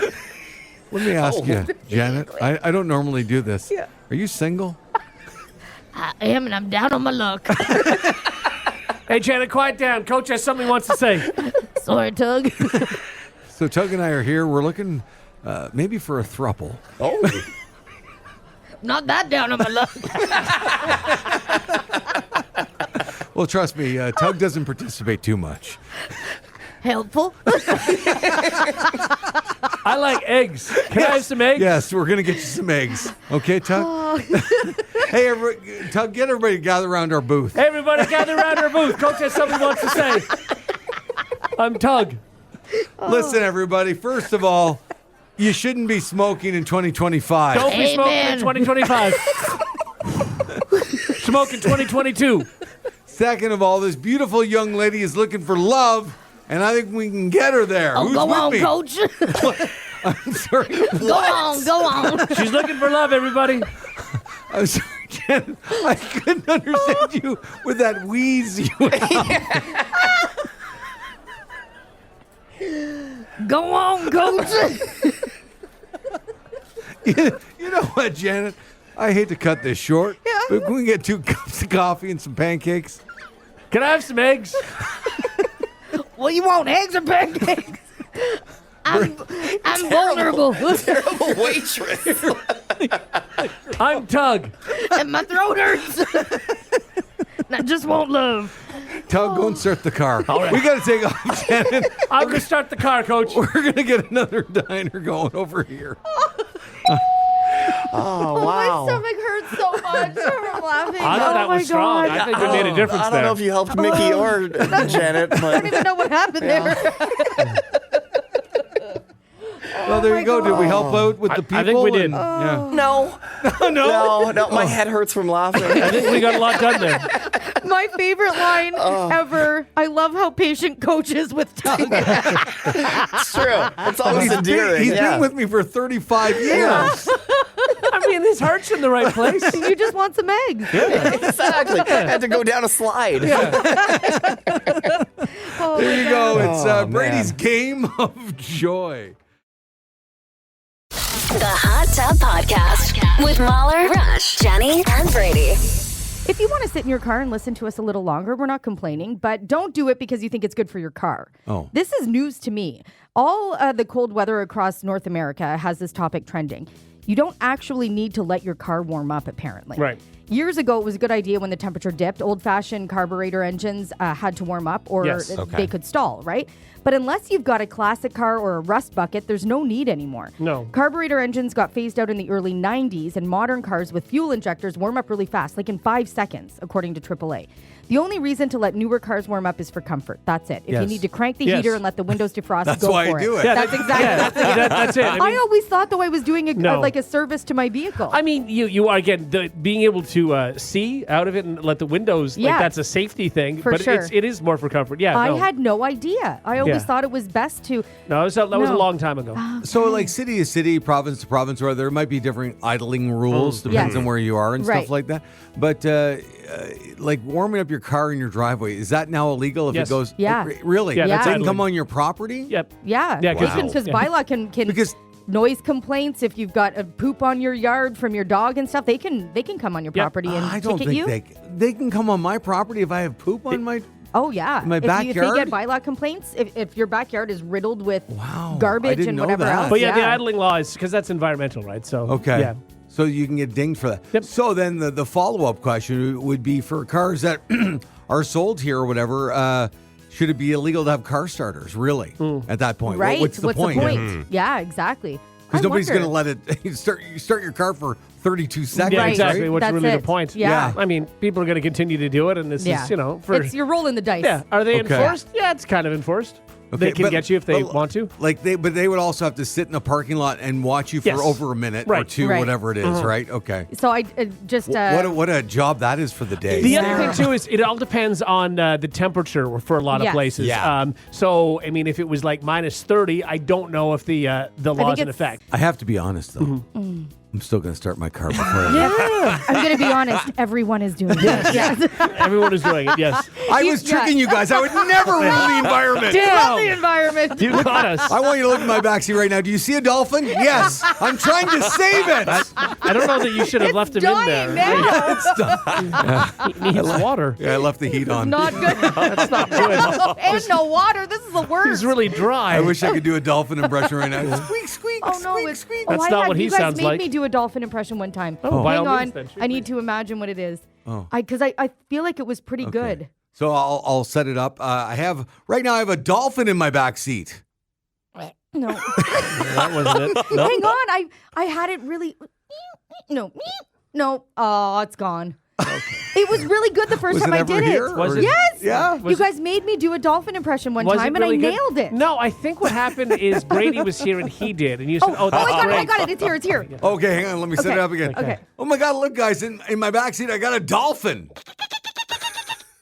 Let me ask you, Janet. I don't normally do this. Yeah. Are you single? I am, and I'm down on my luck. Hey, Janet, quiet down. Coach has something he wants to say. Sorry, Tug. So Tug and I are here. We're looking maybe for a throuple. Oh. Not that down on my luck. Well, trust me, Tug doesn't participate too much. Helpful. I like eggs. Can I have some eggs? Yes, we're going to get you some eggs. Okay, Tug? Hey, Tug, get everybody to gather around our booth. Hey, everybody, gather around our booth. Coach has something he wants to say. I'm Tug. Listen, everybody, first of all, you shouldn't be smoking in 2025. Don't be smoking in Amen. 2025. Smoke in 2022. Second of all, this beautiful young lady is looking for love, and I think we can get her there. Oh, Who's go with on, me? Coach. I'm sorry. Go on. She's looking for love, everybody. I'm sorry, Janet. I couldn't understand you with that wheeze you have. Go on, Coach. You know what, Janet? I hate to cut this short, but can we get 2 cups of coffee and some pancakes? Can I have some eggs? Well, you want eggs or pancakes? I'm vulnerable. Terrible waitress. I'm Tug. And my throat hurts. And I just won't love. Tug, go and start the car. All right. We got to take off, Shannon. I'm going to start the car, Coach. We're going to get another diner going over here. Oh, wow. My stomach hurts so much from laughing. I thought that was strong. I think we made a difference I don't know if you helped Mickey or Janet, I don't but even know what happened there. Well, there you go. Did we help out with the people? I think we did. Yeah. no. My head hurts from laughing. I think we got a lot done there. My favorite line ever. I love how patient Coach is with Tug. It's true. It's always endearing. He's been with me for 35 years. I mean, his heart's in the right place. You just want some eggs. Exactly. I had to go down a slide. Oh, There you go. It's Oh, Brady's man. Game of Joy. The Hot Tub Podcast with Mahler, Rush, Jenny, and Brady. If you want to sit in your car and listen to us a little longer, we're not complaining, but don't do it because you think it's good for your car. Oh. This is news to me. All the cold weather across North America has this topic trending. You don't actually need to let your car warm up, apparently. Right. Years ago, it was a good idea when the temperature dipped. Old-fashioned carburetor engines had to warm up or Yes. they could stall, right? But unless you've got a classic car or a rust bucket, there's no need anymore. No. Carburetor engines got phased out in the early 90s, and modern cars with fuel injectors warm up really fast, like in 5 seconds, according to AAA. The only reason to let newer cars warm up is for comfort. That's it. If you Yes. need to crank the Yes. heater and let the windows defrost, That's go why for I do it. Yeah, That's exactly that's it. I always thought, though, I was doing No. like a service to my vehicle. I mean, you are, again, being able to see out of it and let the windows, Yeah. like that's a safety thing. For but sure. it is more for comfort. Yeah, I no. had no idea. I always Yeah. thought it was best to... No, that was a No. long time ago. So, like city to city, province to province, where there might be different idling rules, depends Yes. on where you are and Right. stuff like that. But like warming up your car in your driveway, is that now illegal if Yes. it goes? Yeah. Really? Yeah, that's They can idling. come on your property? Yep. Yeah, Yeah, 'cause- because Yeah. bylaw can Because noise complaints, if you've got a poop on your yard from your dog and stuff, they can come on your Yep. property and I don't ticket think you. they can come on my property if I have poop on my. Oh yeah, My if they backyard? get bylaw complaints, if your backyard is riddled with Wow, I garbage didn't and know whatever that. else. But yeah, the idling law is because that's environmental, right? So Okay. yeah. So you can get dinged for that. Yep. So then the follow-up question would be for cars that are sold here or whatever, should it be illegal to have car starters, really, at that point? right? What's the point? Yeah, exactly. Because I nobody's going wonder. to let it you start your car for 32 seconds, Yeah, Right. exactly. right? What's That's really it. the point? Yeah. I mean, people are going to continue to do it, and this Yeah. is, You're rolling the dice. yeah. Are they Okay. enforced? Yeah, it's kind of enforced. They can but- get you if they but, want to. But they would also have to sit in a parking lot and watch you for Yes. over a minute or Right. two, Right. whatever it is, right? Okay. So I just What a job that is for the day. The other thing too is it all depends on the temperature for a lot of Yes. places. Yeah. So I mean, if it was like minus 30, I don't know if the law's in it's- effect. I have to be honest though. I'm still going to start my car before I I'm going to be honest. Everyone is doing this. Yes. Everyone is doing it. Yes. I was tricking you guys. I would never ruin the environment. Love the environment. You got us. I want you to look at my backseat right now. Do you see a dolphin? Yes. I'm trying to save it. I don't know that you should have left him in Dying there. now. It's done. He needs water. Yeah, I left the heat on. Not good. That's not good. And no water. This is the worst. He's really dry. I wish I could do a dolphin impression right now. Squeak, squeak, Oh no! squeak, It's squeak. That's I not had- what he you guys sounds made like. me do a dolphin impression one time. Oh, by hang all on. means then, shoot I me. need to imagine what it is. Oh. Because I feel like it was pretty good. So I'll set it up. I have a dolphin in my back seat. No, That wasn't it. No. hang on. I had it really. No. Oh, it's gone. It was really good the first Was time it I ever did here, it. Was or- it? Yes. Yeah. You Was it- guys made me do a dolphin impression one Was time, it really and I good? nailed it. No, I think what happened is Brady was here and he did, and you said, "Oh, that's I got great." it. I got it. It's here. It's here. Okay, hang on. Let me set it Okay, up again. okay. Oh my God! Look, guys, in my back seat, I got a dolphin.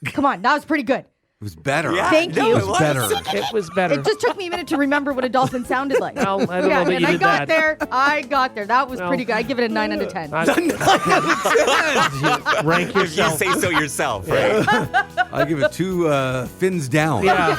Come on. That was pretty good. It was better. Thank no, you. It was better. It was better. It just took me a minute to remember what a dolphin sounded like. Well, I don't know that and you I did got that. there. I got there. That was Well, pretty good. I give it a 9 out of 10. Rank You yourself. say so yourself, right? I give it 2 fins down. Yeah.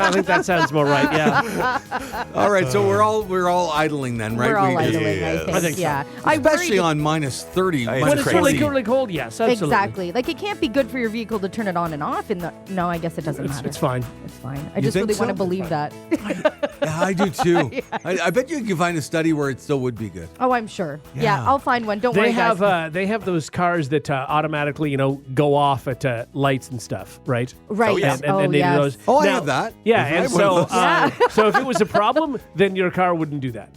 I think that sounds more right. Yeah. All right, so we're all idling then, right? We're all We- idling, I think. I think so. Yeah. Especially I worry- on minus 30. When When minus it's really, 40. really cold, yes, absolutely. Exactly. Like, it can't be good for your vehicle to turn it on and off. No, I guess it doesn't matter. It's fine. It's fine. I just think really want to so? believe that. Yeah, I do too. I bet you can find a study where it still would be good. Oh, I'm sure. Yeah, Yeah. I'll find one. Don't worry, guys. They have those cars that automatically go off at lights and stuff, right? Right. Oh, yeah. And they yes. do those. Oh, I Now- have that. Yeah, I and have one so of those. so if it was a problem, then your car wouldn't do that.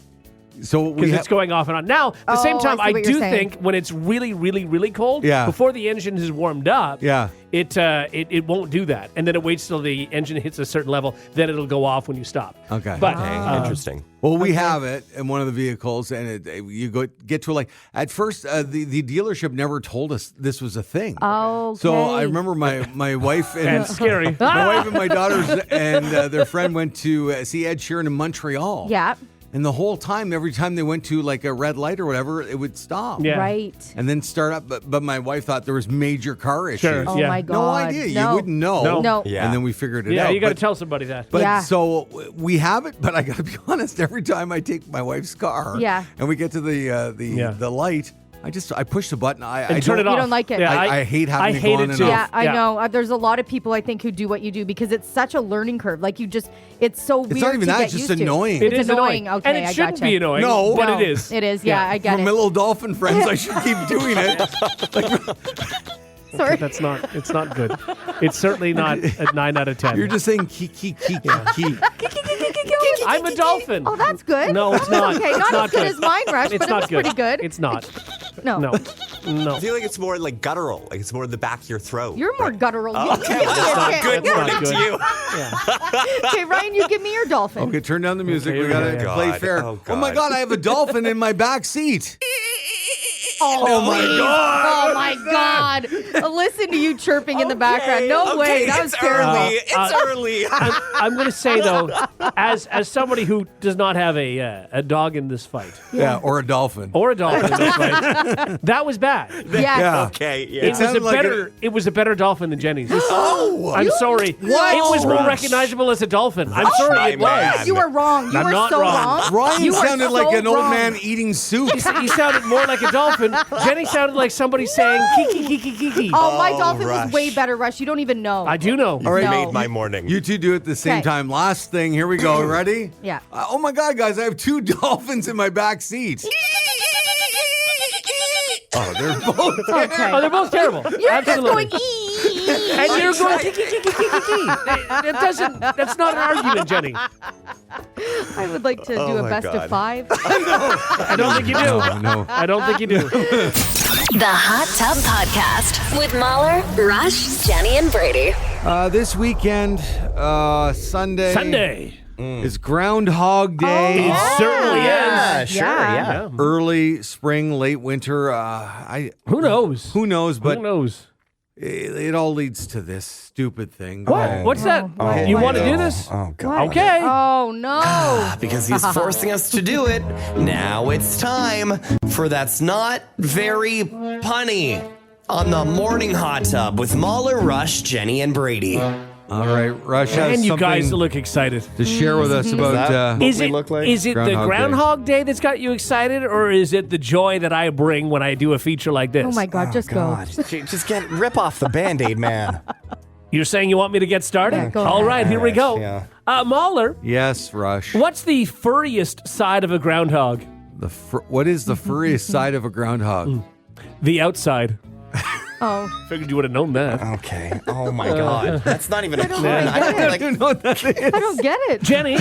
So Because it's going off and on. Now, at the same Oh, time, I see I what you're do saying. think when it's really, really, really cold, Yeah. before the engine is warmed up, Yeah. it won't do that. And then it waits till the engine hits a certain level, then it'll go off when you stop. Okay. But Interesting. Well, we have it in one of the vehicles, and you get to at first the dealership never told us this was a thing. Okay. So I remember my wife and and scary. my wife and my daughters and their friend went to see Ed Sheeran in Montreal. Yeah. And the whole time, every time they went to like a red light or whatever, it would stop. Yeah. Right. And then start up. But my wife thought there was major car issues. Sure. Oh Yeah. my God. No idea. No. You wouldn't know. No. No. Yeah. And then we figured it Yeah, out. you got to But- tell somebody that. But Yeah. so we have it, but I got to be honest. Every time I take my wife's car, Yeah. and we get to the light, I push the button. I Turn it off. You don't like it. Yeah, I hate having I to hate go on it and too. off. Yeah, I Yeah. know. There's a lot of people I think who do what you do because it's such a learning curve. Like it's so weird. not even to that, get it's just used to. annoying. It It's is annoying. Okay, and it I shouldn't gotcha. be annoying. No. but No, it is. It is. Yeah. Yeah, I get For it. my little dolphin friends, I should keep doing it. Sorry. That's not. It's not good. It's certainly not a 9 out of 10. You're just saying key. I'm a dolphin. Oh, that's good. No, it's not. Okay, It's not not as good good. as mine, Rush, It's but it not was good. pretty good. It's not. No. No. I feel like it's more like guttural. Like it's more in the back of your throat. You're more guttural. Okay, You- well, that's not good That's not morning good. to you. Okay, Ryan, you give me your dolphin. Okay, turn down the music. Okay, We gotta yeah. play God. fair. Oh, Oh my God. God, I have a dolphin in my back seat. Oh, my God. Oh my God! Listen to you chirping in the background. No way, that was it's terrible. early. It's early. I'm going to say though, as somebody who does not have a dog in this fight Yeah, or a dolphin. or a dolphin in this fight, that was bad. Yes. Yeah. Okay, yeah. It was sounded like it was a better dolphin than Jenny's. Oh, I'm sorry. What? It was more Rush. recognizable as a dolphin. I'm sorry my it was. man. You are wrong. You I'm are not so wrong. Ryan You are sounded so like an old wrong. man eating soup. He sounded more like a dolphin. Jenny sounded like somebody saying kiki kiki kiki. Oh, my dolphin Rush. was way better, Rush. You don't even know. I do know. All right, No. Made my morning. You two do it at the same Okay. time. Last thing, here we go. Ready? Yeah. Oh my God, guys, I have two dolphins in my back seat. Oh, they're both. Okay. Oh, they're both terrible. You're Absolutely. just going And you're going kiki kiki kiki kiki. That doesn't. That's not an argument, Jenny. I would like to do a my best God. of 5. I don't think you do. No. I don't think you do. The Hot Tub Podcast with Mahler, Rush, Jenny, and Brady. This weekend, Sunday is Groundhog Day. It certainly Yeah, is. sure. Yeah. Early spring, late winter. Who knows? Who knows? But Who knows? it all leads to this stupid thing. What? What's that? Oh, You my want to do God. this? Oh, God. Okay. Oh, no. Because he's forcing us to do it. Now it's time for That's Not Very Punny on the Morning Hot Tub with Mahler, Rush, Jenny, and Brady. All right, Rush has And you guys something look excited. to share with us about. Is we it look like? is it the Groundhog Day. Groundhog Day that's got you excited, or is it the joy that I bring when I do a feature like this? Oh, my God. Just God, just rip off the Band-Aid, man. You're saying you want me to get started? Yeah, go All ahead. right, here we go. Yeah. Mahler, Yes, Rush. what's the furriest side of a groundhog? What is the furriest side of a groundhog? The outside. Oh. Figured you would have known that. Okay. Oh, my God. That's not even a pun. I I don't don't know what that is. I don't get it. Jenny.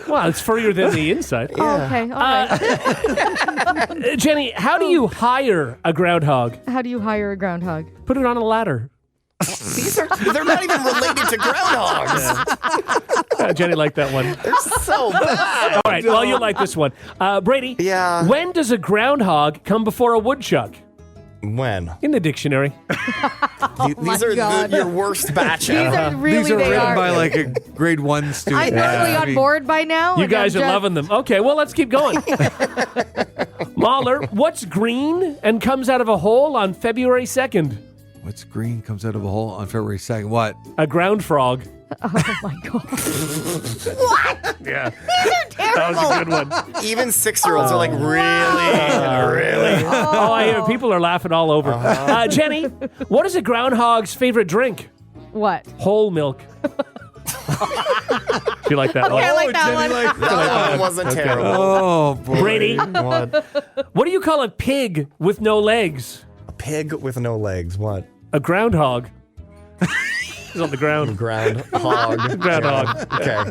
Well, it's furrier than the inside. Oh, okay. All right. Jenny, how do you hire a groundhog? How do you hire a groundhog? Put it on a ladder. They're not even related to groundhogs. Jenny liked that one. They're so bad. All right, well, you like this one. Brady, Yeah. when does a groundhog come before a woodchuck? When? In the dictionary. These are God. your worst batch These ever. are really, These are they written are. by like a grade 1 student. I'm totally on board by now. You and guys I'm are just- loving them. Okay, well, let's keep going. Mahler, what's green and comes out of a hole on February 2nd? What's green comes out of a hole on February 2nd? What? A ground frog. Oh my god. Yeah. That was a good one. Even 6-year-olds are like, really? Oh, I hear people are laughing all over. Jenny, what is a groundhog's favorite drink? What? Whole milk. Do you like that one? I like that one. That one wasn't terrible. Oh, boy. Brady, what do you call a pig with no legs? A pig with no legs. What? A groundhog. He's on the ground. Groundhog. Groundhog. Okay.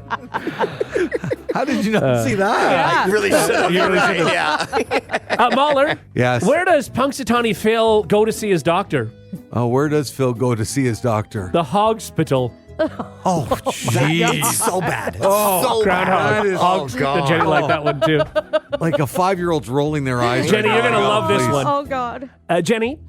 How did you not see that? I really should have. You really Right, should yeah. Mahler. Yes. Where does Punxsutawney Phil go to see his doctor? Oh, where does Phil go to see his doctor? The Hogspital. Oh, jeez. That's so bad. Oh, so Groundhog. That is- Hogs. Oh, God. Jenny liked that one too. like a 5-year-old's rolling their eyes. Jenny, right you're now. gonna love this Please. one. Oh god. Jenny,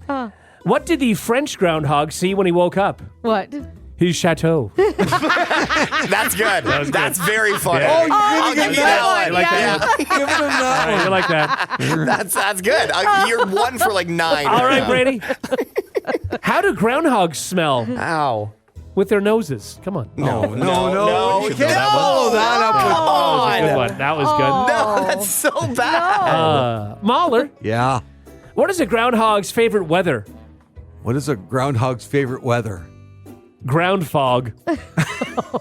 what did the French groundhog see when he woke up? What? His chateau. That's good. That's very funny. Yeah. I'll give you that one. I like that one. Give them that All right, one. you like that. That's good. You're 1 for like 9. All right, Brady. How do groundhogs smell? Ow. With their noses. Come on. No. No. You can't follow that up with. That was a good one. That was No, that's so bad. good. Mahler, Yeah. what is a groundhog's favorite weather? What is a groundhog's favorite weather? Ground fog. Oh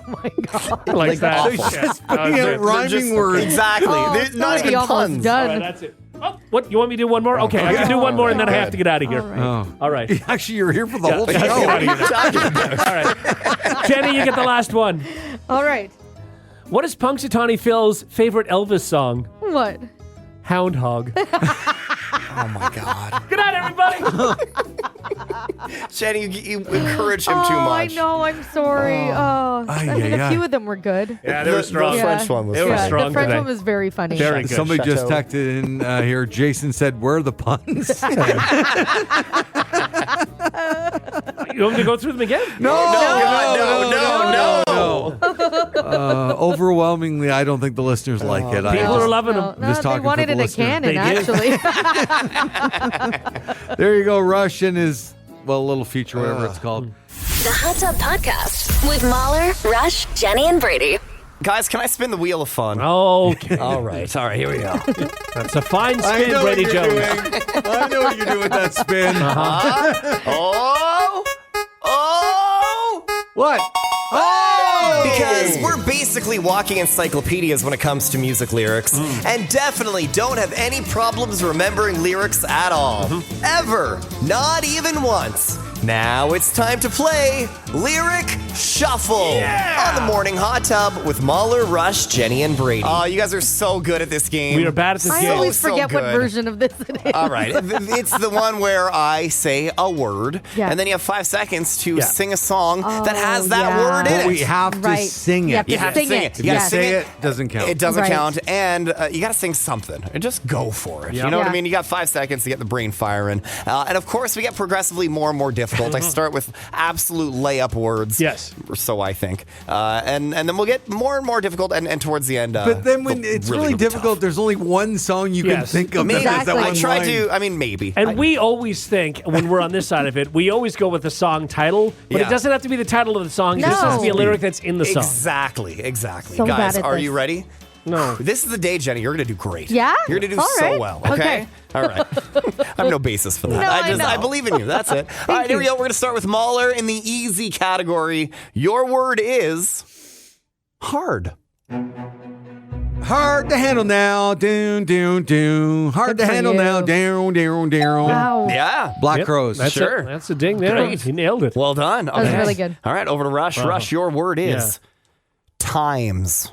my god. Like that. awful. Yeah, that was Putting good. out rhyming Just- words. Exactly. Oh, There's not it's even almost puns. All done. right, that's it. Oh, what? You want me to do one more? Okay, I can do one more and then I have to get out of here. Oh. All right. Actually, you're here for the whole I have to get out of show. here. All right. Jenny, you get the last one. All right. What is Punxsutawney Phil's favorite Elvis song? What? Hound Hog. Oh my God. Good night, everybody. Jenny, you encourage him too Oh, I much. know. I'm sorry. Oh, Ay, I mean, ay, a ay. few of them were good. Yeah, they were strong. The Yeah. French one was They were funny. strong The French today. one was very funny. Very good. Somebody just Chateau. texted in here. Jason said, "Where are the puns?" You want me to go through them again? No. Overwhelmingly, I don't think the listeners like it. People are loving them. No, Just they talking wanted for it the a listener. cannon, They did. actually. There you go. Rush and his little feature, whatever it's called. The Hot Tub Podcast with Mahler, Rush, Jenny, and Brady. Guys, can I spin the wheel of fun? Okay. All right, here we go. That's a fine I spin, know what Brady you're Jones. doing. I know what you're doing with that spin. Oh! What? Oh! Because we're basically walking encyclopedias when it comes to music lyrics, and definitely don't have any problems remembering lyrics at all. Ever. Not even once. Now it's time to play Lyric Shuffle on the Morning Hot Tub with Mahler, Rush, Jenny, and Brady. Oh, you guys are so good at this game. We are bad at this I game. always so forget what good. version of this it is. All right. It's the one where I say a word, Yeah. and then you have 5 seconds to Yeah. sing a song that has that yeah. word in But it. we have to Right. sing You it. have to You have to sing sing it. it. If You you gotta say sing it, doesn't count. It doesn't Right. count, and you got to sing something, and just go for it. Yeah. You know what I Yeah. mean? You got 5 seconds to get the brain firing, and of course, we get progressively more and more difficult. I start with absolute layup words. Yes. or so I think, and then we'll get more and more difficult, and towards the end. But then when they'll it's really difficult, tough. there's only one song you can Yes. think of. Maybe that has that Exactly. I one try line. to. I mean, maybe. And we always think, when we're on this side of it, we always go with the song title, but Yeah. it doesn't have to be the title of the song. It just has to be a No. lyric that's in the song. Exactly. So Guys, bad at are this. you ready? No. This is the day, Jenny. You're going to do great. Yeah? You're going to do All so right. well. Okay? Okay. All right. I have no basis for that. No, I know. I believe in you. That's it. All right, here we you. go. We're going to start with Mahler in the easy category. Your word is hard. Hard to handle now, doon, doon, doon. Hard Good to for handle you. now, down, down, down. Wow. Yeah. Black Yep, Crows. That's Sure. it. That's a ding there. Great. He nailed it. Well done. was Okay. really good. All right, over to Rush. Rush, your word is times.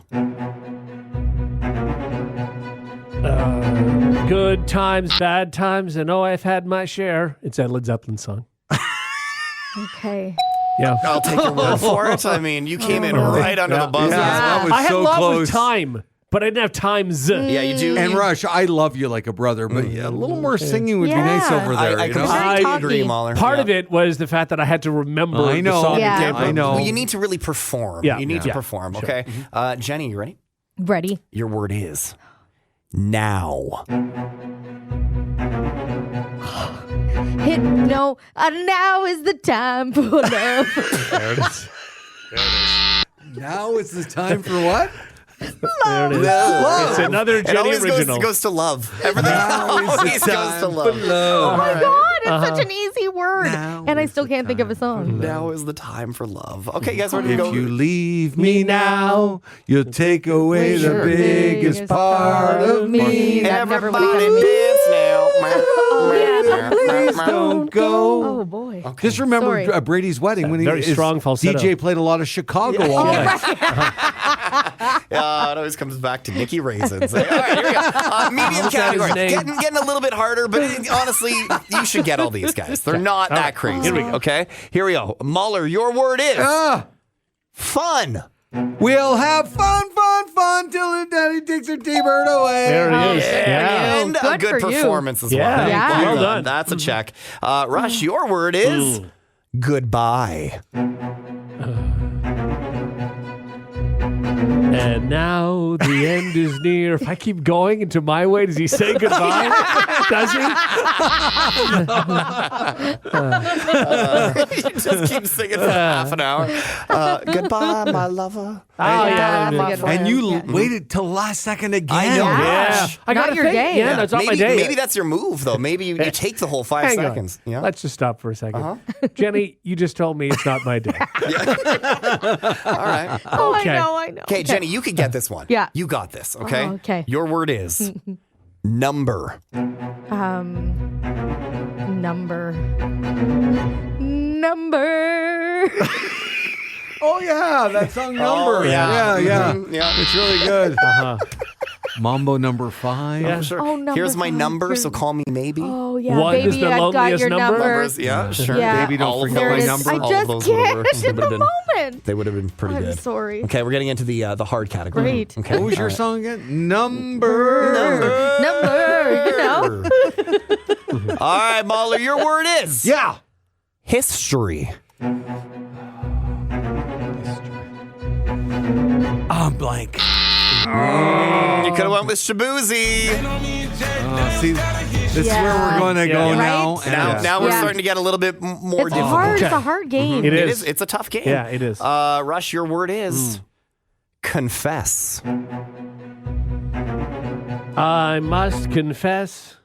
Good times, bad times, and oh, I've had my share. It's that Led Zeppelin song. Okay. Yeah. I'll take your word for it. I mean, you came in right under the buzzer. Yeah, that was I had so a lot close. with time, but I didn't have times. Yeah, you do. And Rush, I love you like a brother, but yeah, a little more singing would be nice Yeah. over there. I you know? completely Very agree, talky. Mahler. Part Yeah. of it was the fact that I had to remember I know. the song Yeah. it came I from. know. Well, you need to really perform. Yeah. You need to Yeah. perform, okay? Jenny, you ready? Ready? Your word is now. No, now is the time for love. There it is. Now it's the time for what? There it is. Love. It's another It Jenny always original. goes to love. Everything always goes to love. Oh my God, it's such an easy word. Now And I is still the can't think of a song. Now is the time for love. Okay, you guys ready to If go? you leave me now, you'll take away the Sure. biggest part of me. That never would Everybody have come. dance now. Please don't go. Oh boy. Just remember Sorry. Brady's wedding when Very his strong falsetto. DJ played a lot of Chicago all night. It always comes back to Nicky Raisins. All right, here we go. Medium Almost out his category. name. Getting a little bit harder, but honestly, you should get all these guys. They're not that right. crazy. Here we go. Okay, here we go. Mahler, your word is fun. We'll have fun till the daddy takes her T-bird away. There it is. Yeah. And a Good good for you. performance as well. Yeah. Yeah. Well done. That's a check. Rush, your word is goodbye. And now the end is near. If I keep going into my way, does he say goodbye? Does he? You just keep singing for half an hour. Goodbye, my lover. Oh, yeah. That's a good one. And you Yeah. waited till last second again. I know. Yeah. I Not got your day. Yeah, that's not my day. Maybe that's your move, though. Maybe you take the whole 5 Hang on. seconds. Yeah. Let's just stop for a second. Jenny, you just told me it's not my day. All right. Oh, Okay. I know. Okay, Jenny, you can get this one. Yeah. You got this, okay? Oh, okay. Your word is number. Number. Oh, yeah, that song number. yeah. Yeah. Yeah. It's really good. Uh-huh. Mambo number 5. Yeah. Sure. Oh, number Here's my five. number, so call me maybe. Oh, yeah. One baby, is the I've got loneliest your number. Numbers, yeah, sure. Yeah. Baby, don't All of forget There my it is. number. I All of just those would have can't worked. in They the would have been- moment. They would have been pretty I'm good. sorry. Okay, we're getting into the hard category. Great. Okay. What was your all right. song again? Number. Number, you know. All right, Mahler, your word is Yeah. history. I'm blank. You could have went with Shabuzi. See, this is where we're going to go Yeah. now. Right? And Now we're Yeah. starting to get a little bit more It's difficult. hard. It's Okay. a hard game. It It is. is. It's a tough game. Yeah, it is. Rush, your word is confess. I must confess.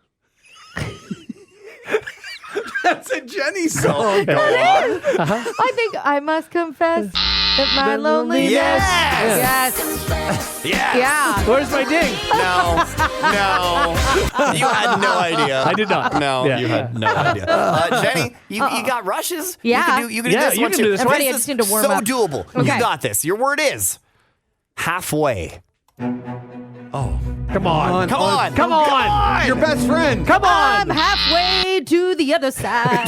That's a Jenny song. I think I must confess that my loneliness. Yes! Yes. Yes! Yeah. Where's my ding? No. You had no idea. I did not. No, Yeah. you had no idea. Jenny, you got rushes? Yeah. You can do Yeah, this you one can too. do this I'm one. ready. I just need to warm so up. doable. Okay. You got this. Your word is halfway. Come on. Come on. Come on. Your best friend. Come I'm on. halfway to the other side.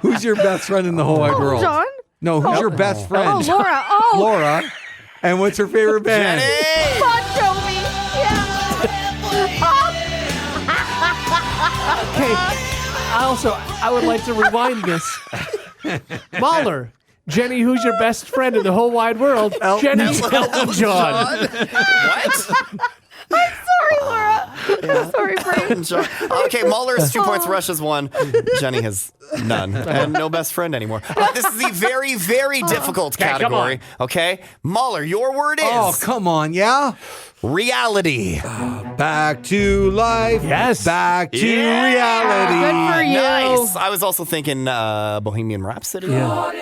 Who's your best friend in the whole wide world? John? No, who's your best friend? Oh, Laura. Oh, Laura. And what's her favorite band? Jenny! Bon Jovi. Yeah. Okay. I would like to rewind this. Mahler. Jenny, who's your best friend in the whole wide world? Jenny's Elton John. What? Sorry, Laura. Sorry, Brady. Okay, Mahler's 2 points, Rush has 1. Jenny has none. And no best friend anymore. This is the very, very difficult come category. Okay? Mahler, your word is Oh, come on, yeah? reality. Back to life. Yes. Back to Yeah. reality. Good for you. Nice. I was also thinking Bohemian Rhapsody. Yeah.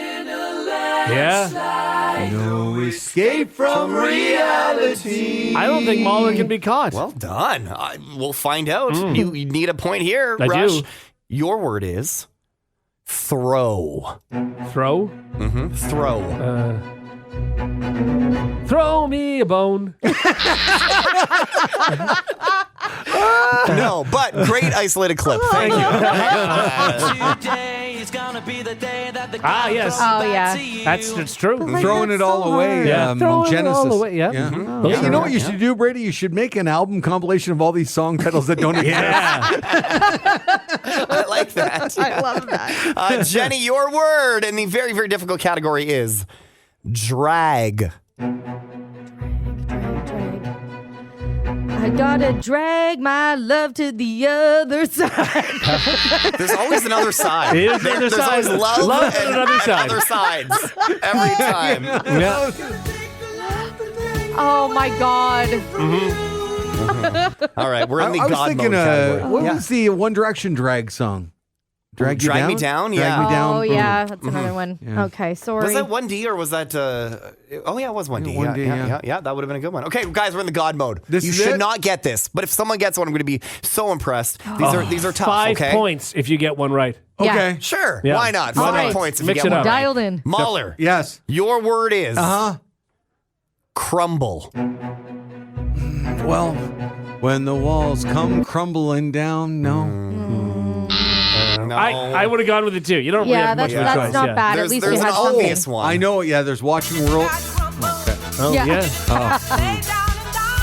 No escape from reality. I don't think Mahler can be caught. Well done. We'll find out. You need a point here, I Rush. do. Your word is throw. Throw. Throw. Throw me a bone. No, but great isolated clip. Thank you. Yes. Oh, yeah. It's true. Throwing it all away. Yeah. Throwing it Genesis. all away. Yeah. Yeah. Oh, Yeah, sure. you know what you should do, Brady? You should make an album compilation of all these song titles that don't exist. Yeah. I like that. I love that. Jenny, your word in the very, very difficult category is drag. I gotta drag my love to the other side. There's always another side. There's another There's side. always love and another side. other sides every time. Yeah. Oh my God. All right, we're in the I was God thinking, mode category. what was the One Direction drag song? Drag You Down? Me Down? Drag Yeah. Me Down. Oh, yeah. That's another one. Yeah. Okay, sorry. Was that 1D or was that? Oh yeah, it was 1D. 1D, Yeah, that would have been a good one. Okay, guys, we're in the God mode. This you is should it? not get this, but if someone gets one, I'm going to be so impressed. These are tough. 5 okay, points if you get one right. Yeah. Okay. sure. Yeah. Why not? All 5 right. points if Mix you it get up. one. Right. Dialed in. Mahler, Yes. your word is crumble. Well, when the walls come crumbling down, no. No. I would have gone with it too. You don't really Yeah, have much that's, of a that's choice. not yeah. bad. There's, At least there's we an had something. obvious one. I know, yeah, there's Watching World. Oh, Yeah. yeah.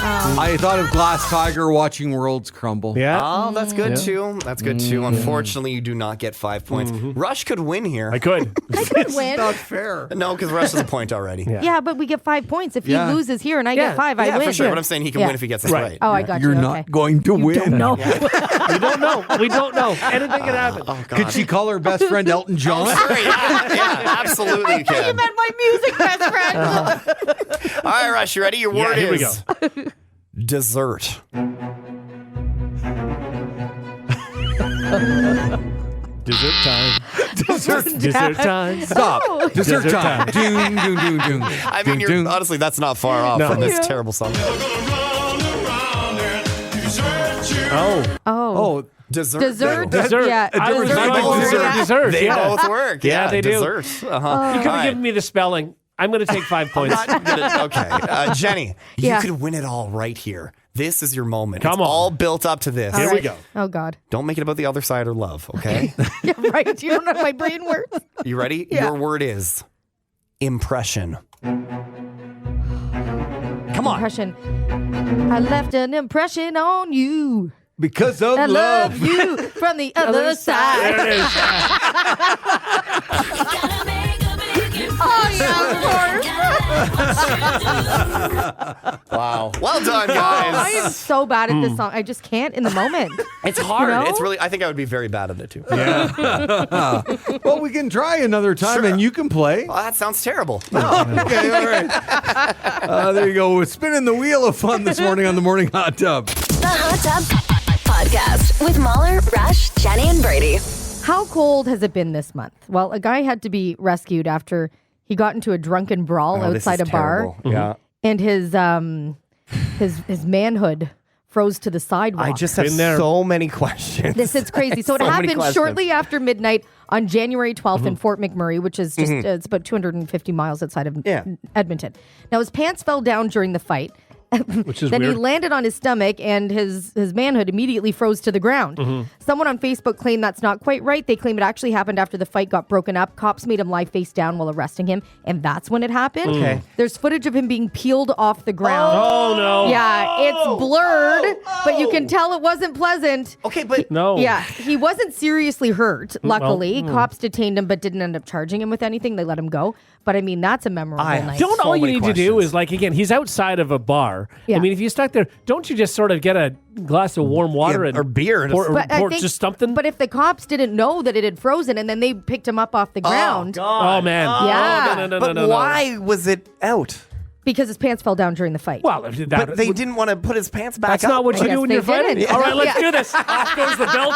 I thought of Glass Tiger watching worlds crumble. Yeah. Oh, that's good Yeah. too. That's good too. Unfortunately, you do not get 5 points. Rush could win here. I could. I could win. Not fair. No, because Rush has a point already. Yeah. Yeah, but we get 5 points. If Yeah. he loses here and I Yeah. get 5, I Yeah, win. for sure. But I'm saying he can Yeah. win if he gets this Right. right. Oh, I got you. You're Okay. not going to win. No. We don't know. We don't know. Anything can happen. Oh, God. Could she call her best friend Elton John? Sure, yeah, absolutely you You can. meant my music best friend. All right, Rush, you ready? Your Yeah, word here we is dessert. Dessert time. Dessert time. Stop. Dessert time. Doom, doom, doom, doom. I mean, Doom, doom. honestly, that's not far off No. from this Yeah. terrible song. Oh. Oh, Dessert. Dessert. Dessert. Yeah. I was Dessert. going Dessert. dessert. Dessert. They Yeah. both work. Yeah, they do. dessert. Uh-huh. You could have given me the spelling. I'm going to take 5 points. Okay. Jenny, Yeah. you could win it all right here. This is your moment. Come it's on. all built up to this. Here All we right. go. Oh, God. Don't make it about the other side or love, okay? Yeah, right. You don't know how my brain works. You ready? Yeah. Your word is impression. Come on. Impression. I left an impression on you. because of I love. love you from the other side. There it is. Oh, yeah, of course. Wow. Well done, Oh, I am guys. so bad at this song. I just can't in the moment. It's hard. You know? It's really, I think I would be very bad at it too. Well, we can try another time Sure. and you can play. Well, that sounds terrible. Okay, all right. There you go. We're spinning the wheel of fun this morning on the Morning Hot Tub. The Hot Tub Podcast with Mahler, Rush, Jenny, and Brady. How cold has it been this month? Well, a guy had to be rescued after he got into a drunken brawl outside a bar, Yeah. and his manhood froze to the sidewalk. I just have Been there. so many questions. This is crazy. So it So many happened questions. shortly after midnight on January 12th in Fort McMurray, which is just it's about 250 miles outside of Yeah. Edmonton. Now his pants fell down during the fight. Which is then weird. he landed on his stomach and his manhood immediately froze to the ground. Someone on Facebook claimed that's not quite right. They claim it actually happened after the fight got broken up. Cops made him lie face down while arresting him, and that's when it happened. Okay. There's footage of him being peeled off the ground. Oh, no. Yeah, it's blurred, but you can tell it wasn't pleasant. Okay, but No. Yeah, he wasn't seriously hurt, luckily. Cops detained him but didn't end up charging him with anything. They let him go. But I mean, that's a memorable night. Don't So all you many need to do questions. is, like, again, he's outside of a bar. Yeah. I mean, if you stuck there, don't you just sort of get a glass of warm water Yeah, and or beer and pour, a- But I pour think- just something? But if the cops didn't know that it had frozen and then they picked him up off the ground Oh, man. Yeah. No, no, no, but no, no. why was it out? because his pants fell down during the fight. Well, that, But they didn't want to put his pants back that's up. not what you guess do when they you're fighting. didn't. All right, let's Yeah. do this. Off goes the belt.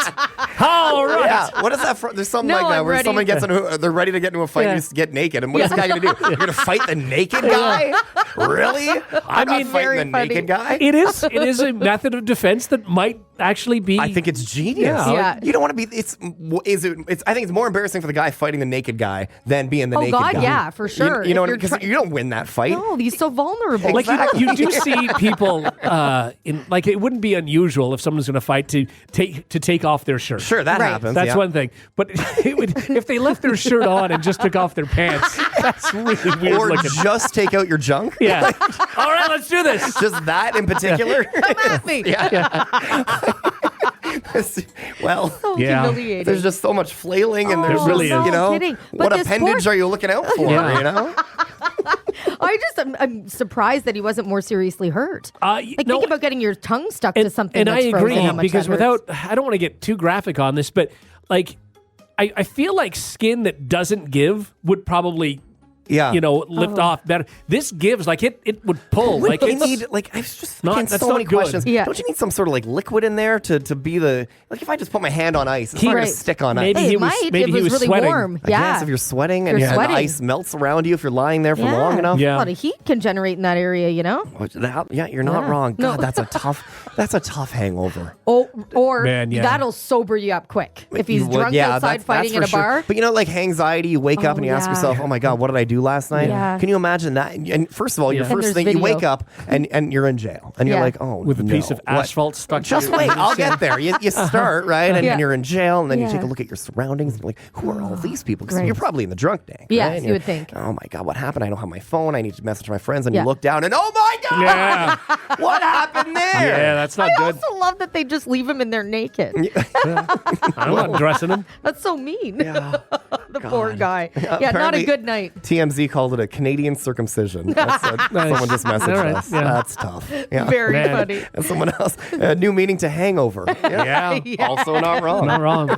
All right. Yeah, what is that? There's something No, like that I'm where ready. someone gets into, they're ready to get into a fight Yeah. and just get naked. And what is the guy going to do? You're going to fight the naked guy? Really? I'm mean, not fighting very the funny. naked guy. It is a method of defense that might actually be. I think it's genius. Yeah. You don't want to be. It's. I think it's more embarrassing for the guy fighting the naked guy than being the Oh, naked God, guy. yeah, for sure. You know If what? you're Because you don't win that fight. No, he's so vulnerable. like you do see people in like it wouldn't be unusual if someone's going to fight to take off their shirt. Sure, that Right. happens. That's yeah. one thing. But it would, if they left their shirt on and just took off their pants, that's really weird Or looking. just take out your junk. Yeah. All right, let's do this. Just that in particular. Come at me. Well, So Yeah. humiliating. there's just so much flailing and Oh, there's There really just, is. you know, no kidding. But what this appendage poor- are you looking out for, Yeah. you know? I'm surprised that he wasn't more seriously hurt. Think about getting your tongue stuck to something. And that's I frozen, agree how much because that hurts. I don't want to get too graphic on this, but like I feel like skin that doesn't give would probably. Yeah. Lift off better. This gives, like, it would pull. Like, it's need, like, I was just not, thinking that's so not many good. questions. Yeah. Don't you need some sort of, like, liquid in there to be the, like, if I just put my hand on ice, it's not going to stick on maybe ice. he It was, might maybe if he it was really sweating. warm. I guess if you're sweating and You're the sweating. ice melts around you if you're lying there for long enough. Yeah. A lot of heat can generate in that area, Yeah, you're not wrong. No. God, that's a tough hangover. Or Man, yeah. that'll sober you up quick. If he's You would- drunk yeah, outside that's fighting for in a sure. bar. But like anxiety, you wake up and you ask yeah. yourself, oh my God, what did I do last night? Yeah. Can you imagine that? And first of all, your And first there's thing, you wake video. up and you're in jail. And you're Yeah. like, oh, With a piece of what? asphalt stuck to Just your wait, face. I'll get there. You start, right? And, Yeah. and you're in jail, and then you Yeah. take a look at your surroundings, and you're like, who are all these people? Because Right. you're probably in the drunk tank. Yes, right? And you you're, would think. Oh my God, what happened? I don't have my phone. I need to message my friends. And Yeah. you look down, and oh my God, Yeah. what happened there? Yeah, that's not I good. also love that they just leave him in there naked. I'm not dressing him. That's so mean. Yeah. The poor guy. Yeah, not a Apparently- good night. TMZ called it a Canadian circumcision. That's what someone just messaged All right, us. yeah. That's tough. Yeah. Very Man. funny. And someone else, new meaning to hangover. Yeah. Yeah. Also not wrong. Not wrong.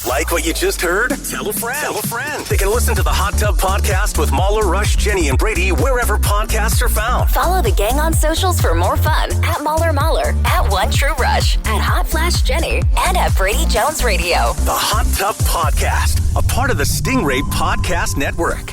Like what you just heard? Tell a friend. Tell a friend. They can listen to the Hot Tub Podcast with Mahler, Rush, Jenny, and Brady wherever podcasts are found. Follow the gang on socials for more fun at Mahler, at One True Rush, at Hot Flash Jenny, and at Brady Jones Radio. The Hot Tub Podcast, a part of the Stingray Podcast Network.